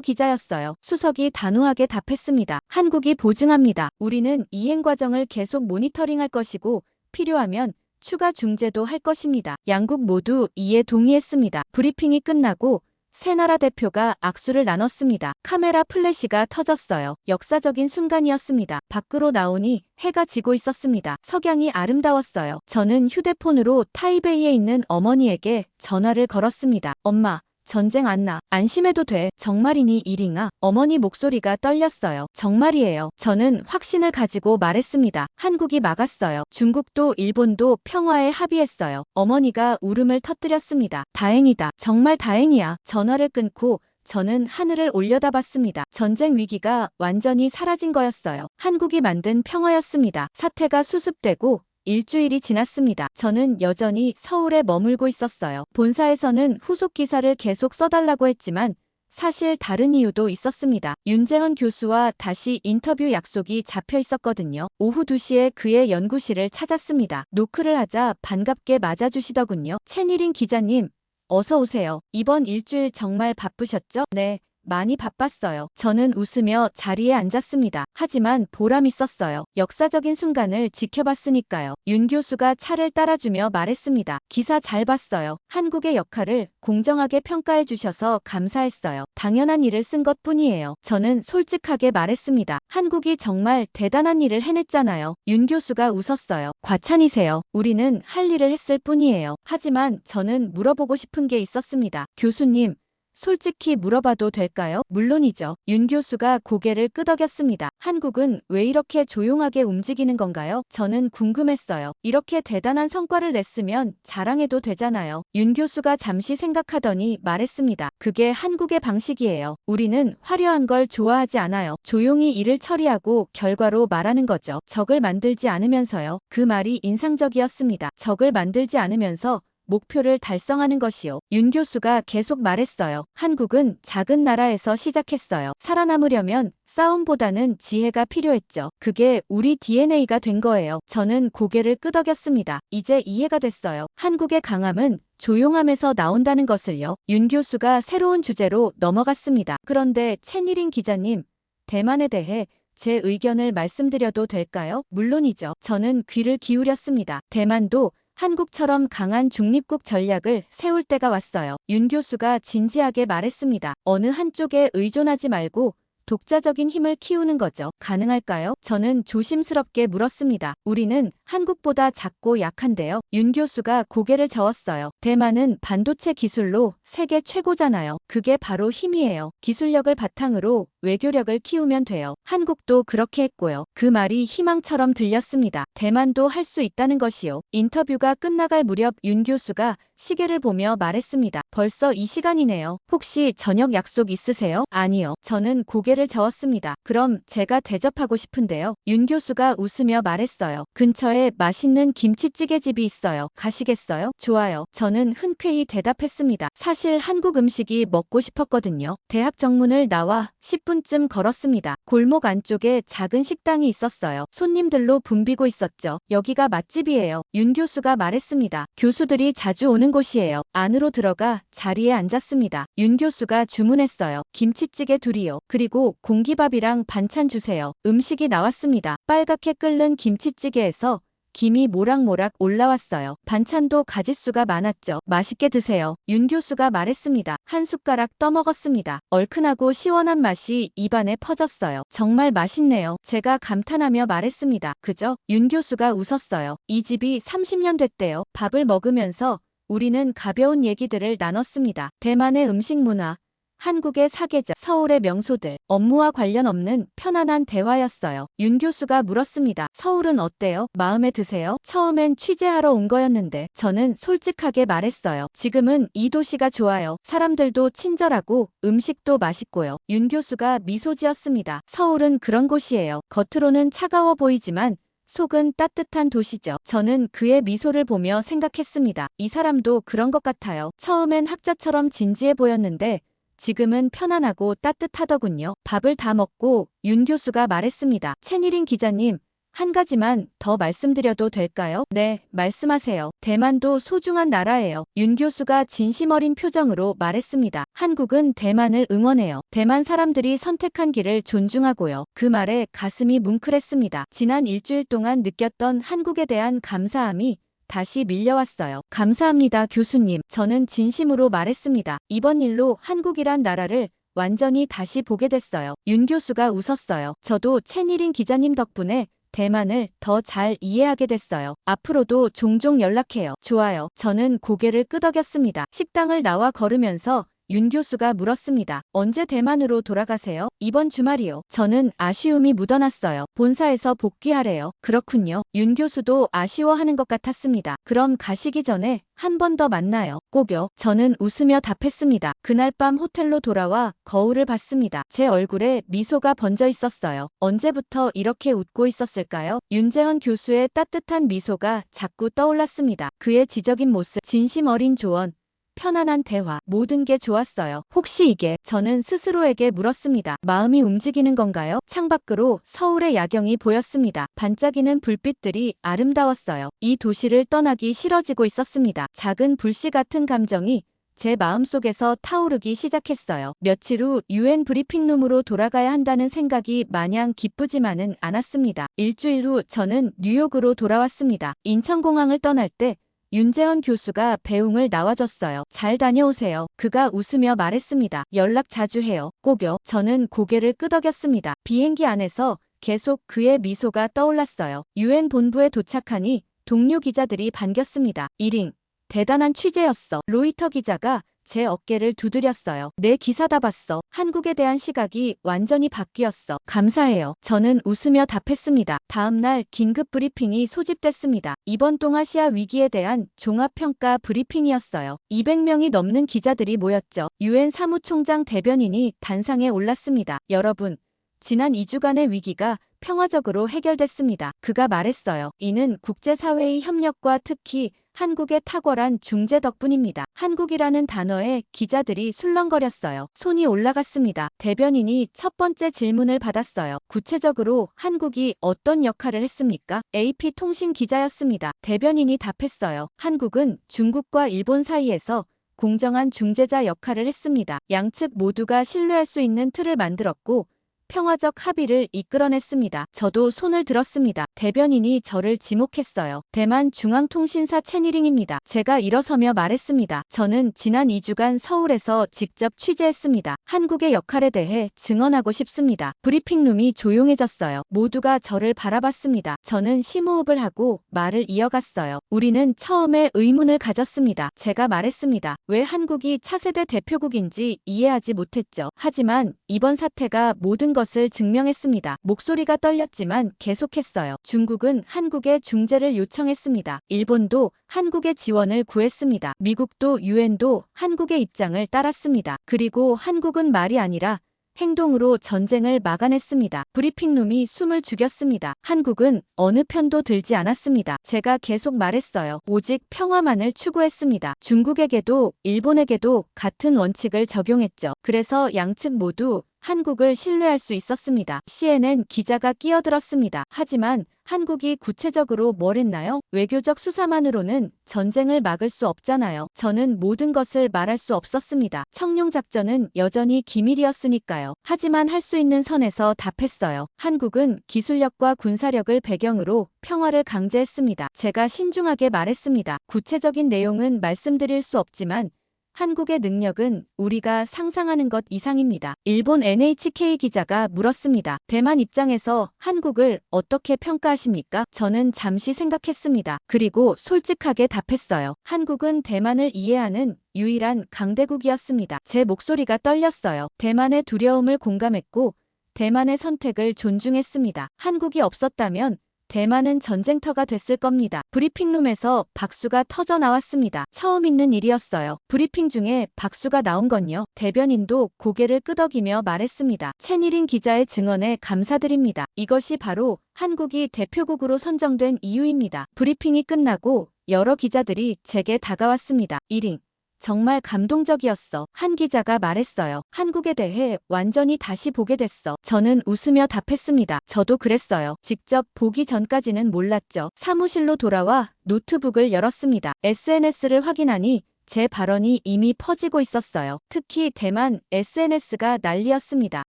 Speaker 1: 기자였어요. 수석이 단호하게 답했습니다. 한국이 보증합니다. 우리는 이행 과정을 계속 모니터링할 것이고 필요하면 추가 중재도 할 것입니다. 양국 모두 이에 동의했습니다. 브리핑이 끝나고 세 나라 대표가 악수를 나눴습니다. 카메라 플래시가 터졌어요. 역사적인 순간이었습니다. 밖으로 나오니 해가 지고 있었습니다. 석양이 아름다웠어요. 저는 휴대폰으로 타이베이에 있는 어머니에게 전화를 걸었습니다. 엄마, 전쟁 안 나. 안심해도 돼. 정말이니 이링아? 어머니 목소리가 떨렸어요. 정말이에요. 저는 확신을 가지고 말했습니다. 한국이 막았어요. 중국도 일본도 평화에 합의했어요. 어머니가 울음을 터뜨렸습니다. 다행이다. 정말 다행이야. 전화를 끊고 저는 하늘을 올려다봤습니다. 전쟁 위기가 완전히 사라진 거였어요. 한국이 만든 평화였습니다. 사태가 수습되고 일주일이 지났습니다. 저는 여전히 서울에 머물고 있었어요. 본사에서는 후속 기사를 계속 써달라고 했지만 사실 다른 이유도 있었습니다. 윤재헌 교수와 다시 인터뷰 약속이 잡혀 있었거든요. 오후 2시에 그의 연구실을 찾았습니다. 노크를 하자 반갑게 맞아주시더군요. 채니린 기자님, 어서 오세요. 이번 일주일 정말 바쁘셨죠? 네. 많이 바빴어요. 저는 웃으며 자리에 앉았습니다. 하지만 보람 있었어요. 역사적인 순간을 지켜봤으니까요. 윤 교수가 차를 따라주며 말했습니다. 기사 잘 봤어요. 한국의 역할을 공정하게 평가해 주셔서 감사했어요. 당연한 일을 쓴 것뿐이에요. 저는 솔직하게 말했습니다. 한국이 정말 대단한 일을 해냈잖아요. 윤 교수가 웃었어요. 과찬이세요. 우리는 할 일을 했을 뿐이에요. 하지만 저는 물어보고 싶은 게 있었습니다. 교수님, 솔직히 물어봐도 될까요? 물론이죠. 윤 교수가 고개를 끄덕였습니다. 한국은 왜 이렇게 조용하게 움직이는 건가요? 저는 궁금했어요. 이렇게 대단한 성과를 냈으면 자랑해도 되잖아요. 윤 교수가 잠시 생각하더니 말했습니다. 그게 한국의 방식이에요. 우리는 화려한 걸 좋아하지 않아요. 조용히 일을 처리하고 결과로 말하는 거죠. 적을 만들지 않으면서요. 그 말이 인상적이었습니다. 적을 만들지 않으면서 목표를 달성하는 것이요. 윤 교수가 계속 말했어요. 한국은 작은 나라에서 시작했어요. 살아남으려면 싸움보다는 지혜가 필요했죠. 그게 우리 DNA가 된 거예요. 저는 고개를 끄덕였습니다. 이제 이해가 됐어요. 한국의 강함은 조용함에서 나온다는 것을요. 윤 교수가 새로운 주제로 넘어갔습니다. 그런데 채니린 기자님, 대만에 대해 제 의견을 말씀드려도 될까요? 물론이죠. 저는 귀를 기울였습니다. 대만도 한국처럼 강한 중립국 전략을 세울 때가 왔어요. 윤 교수가 진지하게 말했습니다. 어느 한쪽에 의존하지 말고 독자적인 힘을 키우는 거죠. 가능할까요? 저는 조심스럽게 물었습니다. 우리는 한국보다 작고 약한데요. 윤 교수가 고개를 저었어요. 대만은 반도체 기술로 세계 최고잖아요. 그게 바로 힘이에요. 기술력을 바탕으로 외교력을 키우면 돼요. 한국도 그렇게 했고요. 그 말이 희망처럼 들렸습니다. 대만도 할 수 있다는 것이요. 인터뷰가 끝나갈 무렵 윤 교수가 시계를 보며 말했습니다. 벌써 이 시간이네요. 혹시 저녁 약속 있으세요? 아니요. 저는 고개를 저었습니다. 그럼 제가 대접하고 싶은데요. 윤 교수가 웃으며 말했어요. 근처에 맛있는 김치찌개집이 있어요. 가시겠어요? 좋아요. 저는 흔쾌히 대답했습니다. 사실 한국 음식이 먹고 싶었거든요. 대학 정문을 나와 10분쯤 걸었습니다. 골목 안쪽에 작은 식당이 있었어요. 손님들로 붐비고 있었죠. 여기가 맛집이에요. 윤 교수가 말했습니다. 교수들이 자주 오는 곳이에요. 안으로 들어가 자리에 앉았습니다. 윤 교수가 주문했어요. 김치찌개 둘이요. 그리고 공기밥이랑 반찬 주세요. 음식이 나왔습니다. 빨갛게 끓는 김치찌개에서 김이 모락모락 올라왔어요. 반찬도 가짓수가 많았죠. 맛있게 드세요. 윤 교수가 말했습니다. 한 숟가락 떠먹었습니다. 얼큰하고 시원한 맛이 입안에 퍼졌어요. 정말 맛있네요. 제가 감탄하며 말했습니다. 그죠? 윤 교수가 웃었어요. 이 집이 30년 됐대요. 밥을 먹으면서 우리는 가벼운 얘기들을 나눴습니다. 대만의 음식 문화, 한국의 사계절, 서울의 명소들, 업무와 관련 없는 편안한 대화였어요. 윤 교수가 물었습니다. 서울은 어때요? 마음에 드세요? 처음엔 취재하러 온 거였는데 저는 솔직하게 말했어요. 지금은 이 도시가 좋아요. 사람들도 친절하고 음식도 맛있고요. 윤 교수가 미소 지었습니다. 서울은 그런 곳이에요. 겉으로는 차가워 보이지만 속은 따뜻한 도시죠. 저는 그의 미소를 보며 생각했습니다. 이 사람도 그런 것 같아요. 처음엔 학자처럼 진지해 보였는데 지금은 편안하고 따뜻하더군요. 밥을 다 먹고 윤 교수가 말했습니다. 채니린 기자님, 한 가지만 더 말씀드려도 될까요? 네, 말씀하세요. 대만도 소중한 나라예요. 윤 교수가 진심 어린 표정으로 말했습니다. 한국은 대만을 응원해요. 대만 사람들이 선택한 길을 존중하고요. 그 말에 가슴이 뭉클했습니다. 지난 일주일 동안 느꼈던 한국에 대한 감사함이 다시 밀려왔어요. 감사합니다, 교수님. 저는 진심으로 말했습니다. 이번 일로 한국이란 나라를 완전히 다시 보게 됐어요. 윤 교수가 웃었어요. 저도 채니린 기자님 덕분에 대만을 더 잘 이해하게 됐어요. 앞으로도 종종 연락해요. 좋아요. 저는 고개를 끄덕였습니다. 식당을 나와 걸으면서 윤 교수가 물었습니다. 언제 대만으로 돌아가세요? 이번 주말이요. 저는 아쉬움이 묻어났어요. 본사에서 복귀하래요. 그렇군요. 윤 교수도 아쉬워하는 것 같았습니다. 그럼 가시기 전에 한 번 더 만나요. 꼭요. 저는 웃으며 답했습니다. 그날 밤 호텔로 돌아와 거울을 봤습니다. 제 얼굴에 미소가 번져 있었어요. 언제부터 이렇게 웃고 있었을까요? 윤재헌 교수의 따뜻한 미소가 자꾸 떠올랐습니다. 그의 지적인 모습, 진심 어린 조언, 편안한 대화, 모든 게 좋았어요. 혹시 이게? 저는 스스로에게 물었습니다. 마음이 움직이는 건가요? 창밖으로 서울의 야경이 보였습니다. 반짝이는 불빛들이 아름다웠어요. 이 도시를 떠나기 싫어지고 있었습니다. 작은 불씨 같은 감정이 제 마음속에서 타오르기 시작했어요. 며칠 후 UN 브리핑룸으로 돌아가야 한다는 생각이 마냥 기쁘지만은 않았습니다. 일주일 후 저는 뉴욕으로 돌아왔습니다. 인천공항을 떠날 때 윤재헌 교수가 배웅을 나와줬어요. 잘 다녀오세요. 그가 웃으며 말했습니다. 연락 자주 해요. 꼭요. 저는 고개를 끄덕였습니다. 비행기 안에서 계속 그의 미소가 떠올랐어요. UN 본부에 도착하니 동료 기자들이 반겼습니다. 이링, 대단한 취재였어. 로이터 기자가 제 어깨를 두드렸어요. 내 기사 다 봤어. 한국에 대한 시각이 완전히 바뀌었어. 감사해요. 저는 웃으며 답했습니다. 다음 날 긴급 브리핑이 소집됐습니다. 이번 동아시아 위기에 대한 종합평가 브리핑이었어요. 200명이 넘는 기자들이 모였죠. UN 사무총장 대변인이 단상에 올랐습니다. 여러분, 지난 2주간의 위기가 평화적으로 해결됐습니다. 그가 말했어요. 이는 국제사회의 협력과 특히 한국의 탁월한 중재 덕분입니다. 한국이라는 단어에 기자들이 술렁거렸어요. 손이 올라갔습니다. 대변인이 첫 번째 질문을 받았어요. 구체적으로 한국이 어떤 역할을 했습니까? AP통신 기자였습니다. 대변인이 답했어요. 한국은 중국과 일본 사이에서 공정한 중재자 역할을 했습니다. 양측 모두가 신뢰할 수 있는 틀을 만들었고 평화적 합의를 이끌어냈습니다. 저도 손을 들었습니다. 대변인이 저를 지목했어요. 대만 중앙통신사 채니링입니다. 제가 일어서며 말했습니다. 저는 지난 2주간 서울에서 직접 취재했습니다. 한국의 역할에 대해 증언하고 싶습니다. 브리핑룸이 조용해졌어요. 모두가 저를 바라봤습니다. 저는 심호흡을 하고 말을 이어갔어요. 우리는 처음에 의문을 가졌습니다. 제가 말했습니다. 왜 한국이 차세대 대표국인지 이해하지 못했죠. 하지만 이번 사태가 모든 것을 증명했습니다. 목소리가 떨렸지만 계속했어요. 중국은 한국에 중재를 요청했습니다. 일본도 한국의 지원을 구했습니다. 미국도 유엔도 한국의 입장을 따랐습니다. 그리고 한국은 말이 아니라 행동으로 전쟁을 막아냈습니다. 브리핑룸이 숨을 죽였습니다. 한국은 어느 편도 들지 않았습니다. 제가 계속 말했어요. 오직 평화만을 추구했습니다. 중국에게도 일본에게도 같은 원칙을 적용했죠. 그래서 양측 모두 한국을 신뢰할 수 있었습니다. CNN 기자가 끼어들었습니다. 하지만 한국이 구체적으로 뭘 했나요? 외교적 수사만으로는 전쟁을 막을 수 없잖아요. 저는 모든 것을 말할 수 없었습니다. 청룡작전은 여전히 기밀이었으니까요. 하지만 할 수 있는 선에서 답했어요. 한국은 기술력과 군사력을 배경으로 평화를 강제했습니다. 제가 신중하게 말했습니다. 구체적인 내용은 말씀드릴 수 없지만 한국의 능력은 우리가 상상하는 것 이상입니다. 일본 NHK 기자가 물었습니다. 대만 입장에서 한국을 어떻게 평가하십니까? 저는 잠시 생각했습니다. 그리고 솔직하게 답했어요. 한국은 대만을 이해하는 유일한 강대국이었습니다. 제 목소리가 떨렸어요. 대만의 두려움을 공감했고 대만의 선택을 존중했습니다. 한국이 없었다면 대만은 전쟁터가 됐을 겁니다. 브리핑룸에서 박수가 터져 나왔습니다. 처음 있는 일이었어요. 브리핑 중에 박수가 나온 건요. 대변인도 고개를 끄덕이며 말했습니다. 채니린 기자의 증언에 감사드립니다. 이것이 바로 한국이 대표국으로 선정된 이유입니다. 브리핑이 끝나고 여러 기자들이 제게 다가왔습니다. 1인 정말 감동적이었어. 한 기자가 말했어요. 한국에 대해 완전히 다시 보게 됐어. 저는 웃으며 답했습니다. 저도 그랬어요. 직접 보기 전까지는 몰랐죠. 사무실로 돌아와 노트북을 열었습니다. SNS를 확인하니 제 발언이 이미 퍼지고 있었어요. 특히 대만 SNS가 난리였습니다.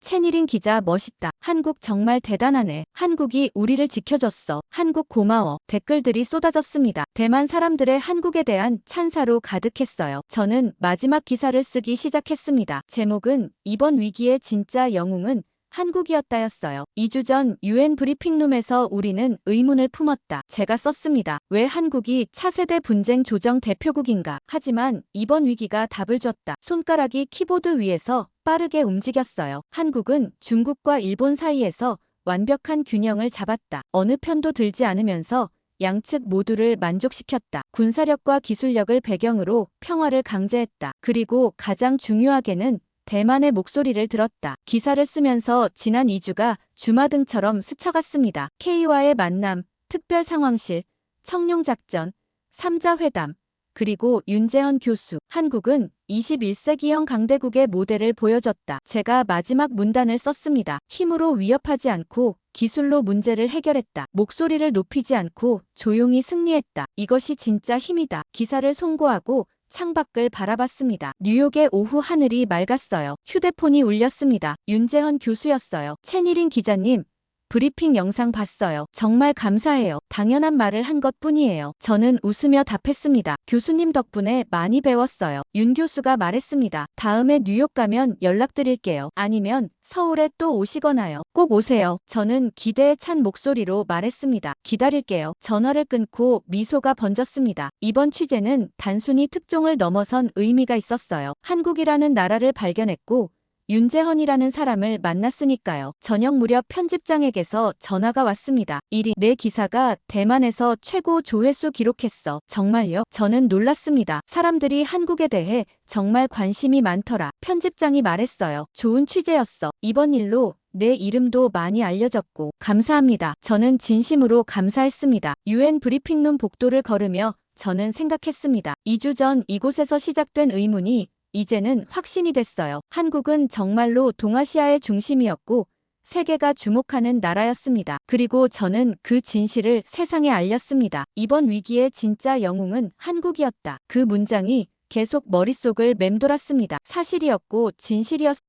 Speaker 1: 채니린 기자 멋있다. 한국 정말 대단하네. 한국이 우리를 지켜줬어. 한국 고마워. 댓글들이 쏟아졌습니다. 대만 사람들의 한국에 대한 찬사로 가득했어요. 저는 마지막 기사를 쓰기 시작했습니다. 제목은 이번 위기의 진짜 영웅은 한국이었다였어요. 2주 전 UN 브리핑룸에서 우리는 의문을 품었다. 제가 썼습니다. 왜 한국이 차세대 분쟁 조정 대표국인가? 하지만 이번 위기가 답을 줬다. 손가락이 키보드 위에서 빠르게 움직였어요. 한국은 중국과 일본 사이에서 완벽한 균형을 잡았다. 어느 편도 들지 않으면서 양측 모두를 만족시켰다. 군사력과 기술력을 배경으로 평화를 강제했다. 그리고 가장 중요하게는 대만의 목소리를 들었다. 기사를 쓰면서 지난 2주가 주마등처럼 스쳐갔습니다. K와의 만남, 특별 상황실, 청룡작전, 3자 회담, 그리고 윤재헌 교수. 한국은 21세기형 강대국의 모델을 보여줬다. 제가 마지막 문단을 썼습니다. 힘으로 위협하지 않고 기술로 문제를 해결했다. 목소리를 높이지 않고 조용히 승리했다. 이것이 진짜 힘이다. 기사를 송고하고 창밖을 바라봤습니다. 뉴욕의 오후 하늘이 맑았어요. 휴대폰이 울렸습니다. 윤재헌 교수였어요. 채니린 기자님, 브리핑 영상 봤어요. 정말 감사해요. 당연한 말을 한 것뿐이에요. 저는 웃으며 답했습니다. 교수님 덕분에 많이 배웠어요. 윤 교수가 말했습니다. 다음에 뉴욕 가면 연락드릴게요. 아니면 서울에 또 오시거나요. 꼭 오세요. 저는 기대에 찬 목소리로 말했습니다. 기다릴게요. 전화를 끊고 미소가 번졌습니다. 이번 취재는 단순히 특종을 넘어선 의미가 있었어요. 한국이라는 나라를 발견했고 윤재헌이라는 사람을 만났으니까요. 저녁 무렵 편집장에게서 전화가 왔습니다. 1위, 내 기사가 대만에서 최고 조회수 기록했어. 정말요? 저는 놀랐습니다. 사람들이 한국에 대해 정말 관심이 많더라. 편집장이 말했어요. 좋은 취재였어. 이번 일로 내 이름도 많이 알려졌고 감사합니다. 저는 진심으로 감사했습니다. UN 브리핑룸 복도를 걸으며 저는 생각했습니다. 2주 전 이곳에서 시작된 의문이 이제는 확신이 됐어요. 한국은 정말로 동아시아의 중심이었고 세계가 주목하는 나라였습니다. 그리고 저는 그 진실을 세상에 알렸습니다. 이번 위기의 진짜 영웅은 한국이었다. 그 문장이 계속 머릿속을 맴돌았습니다. 사실이었고 진실이었습니다.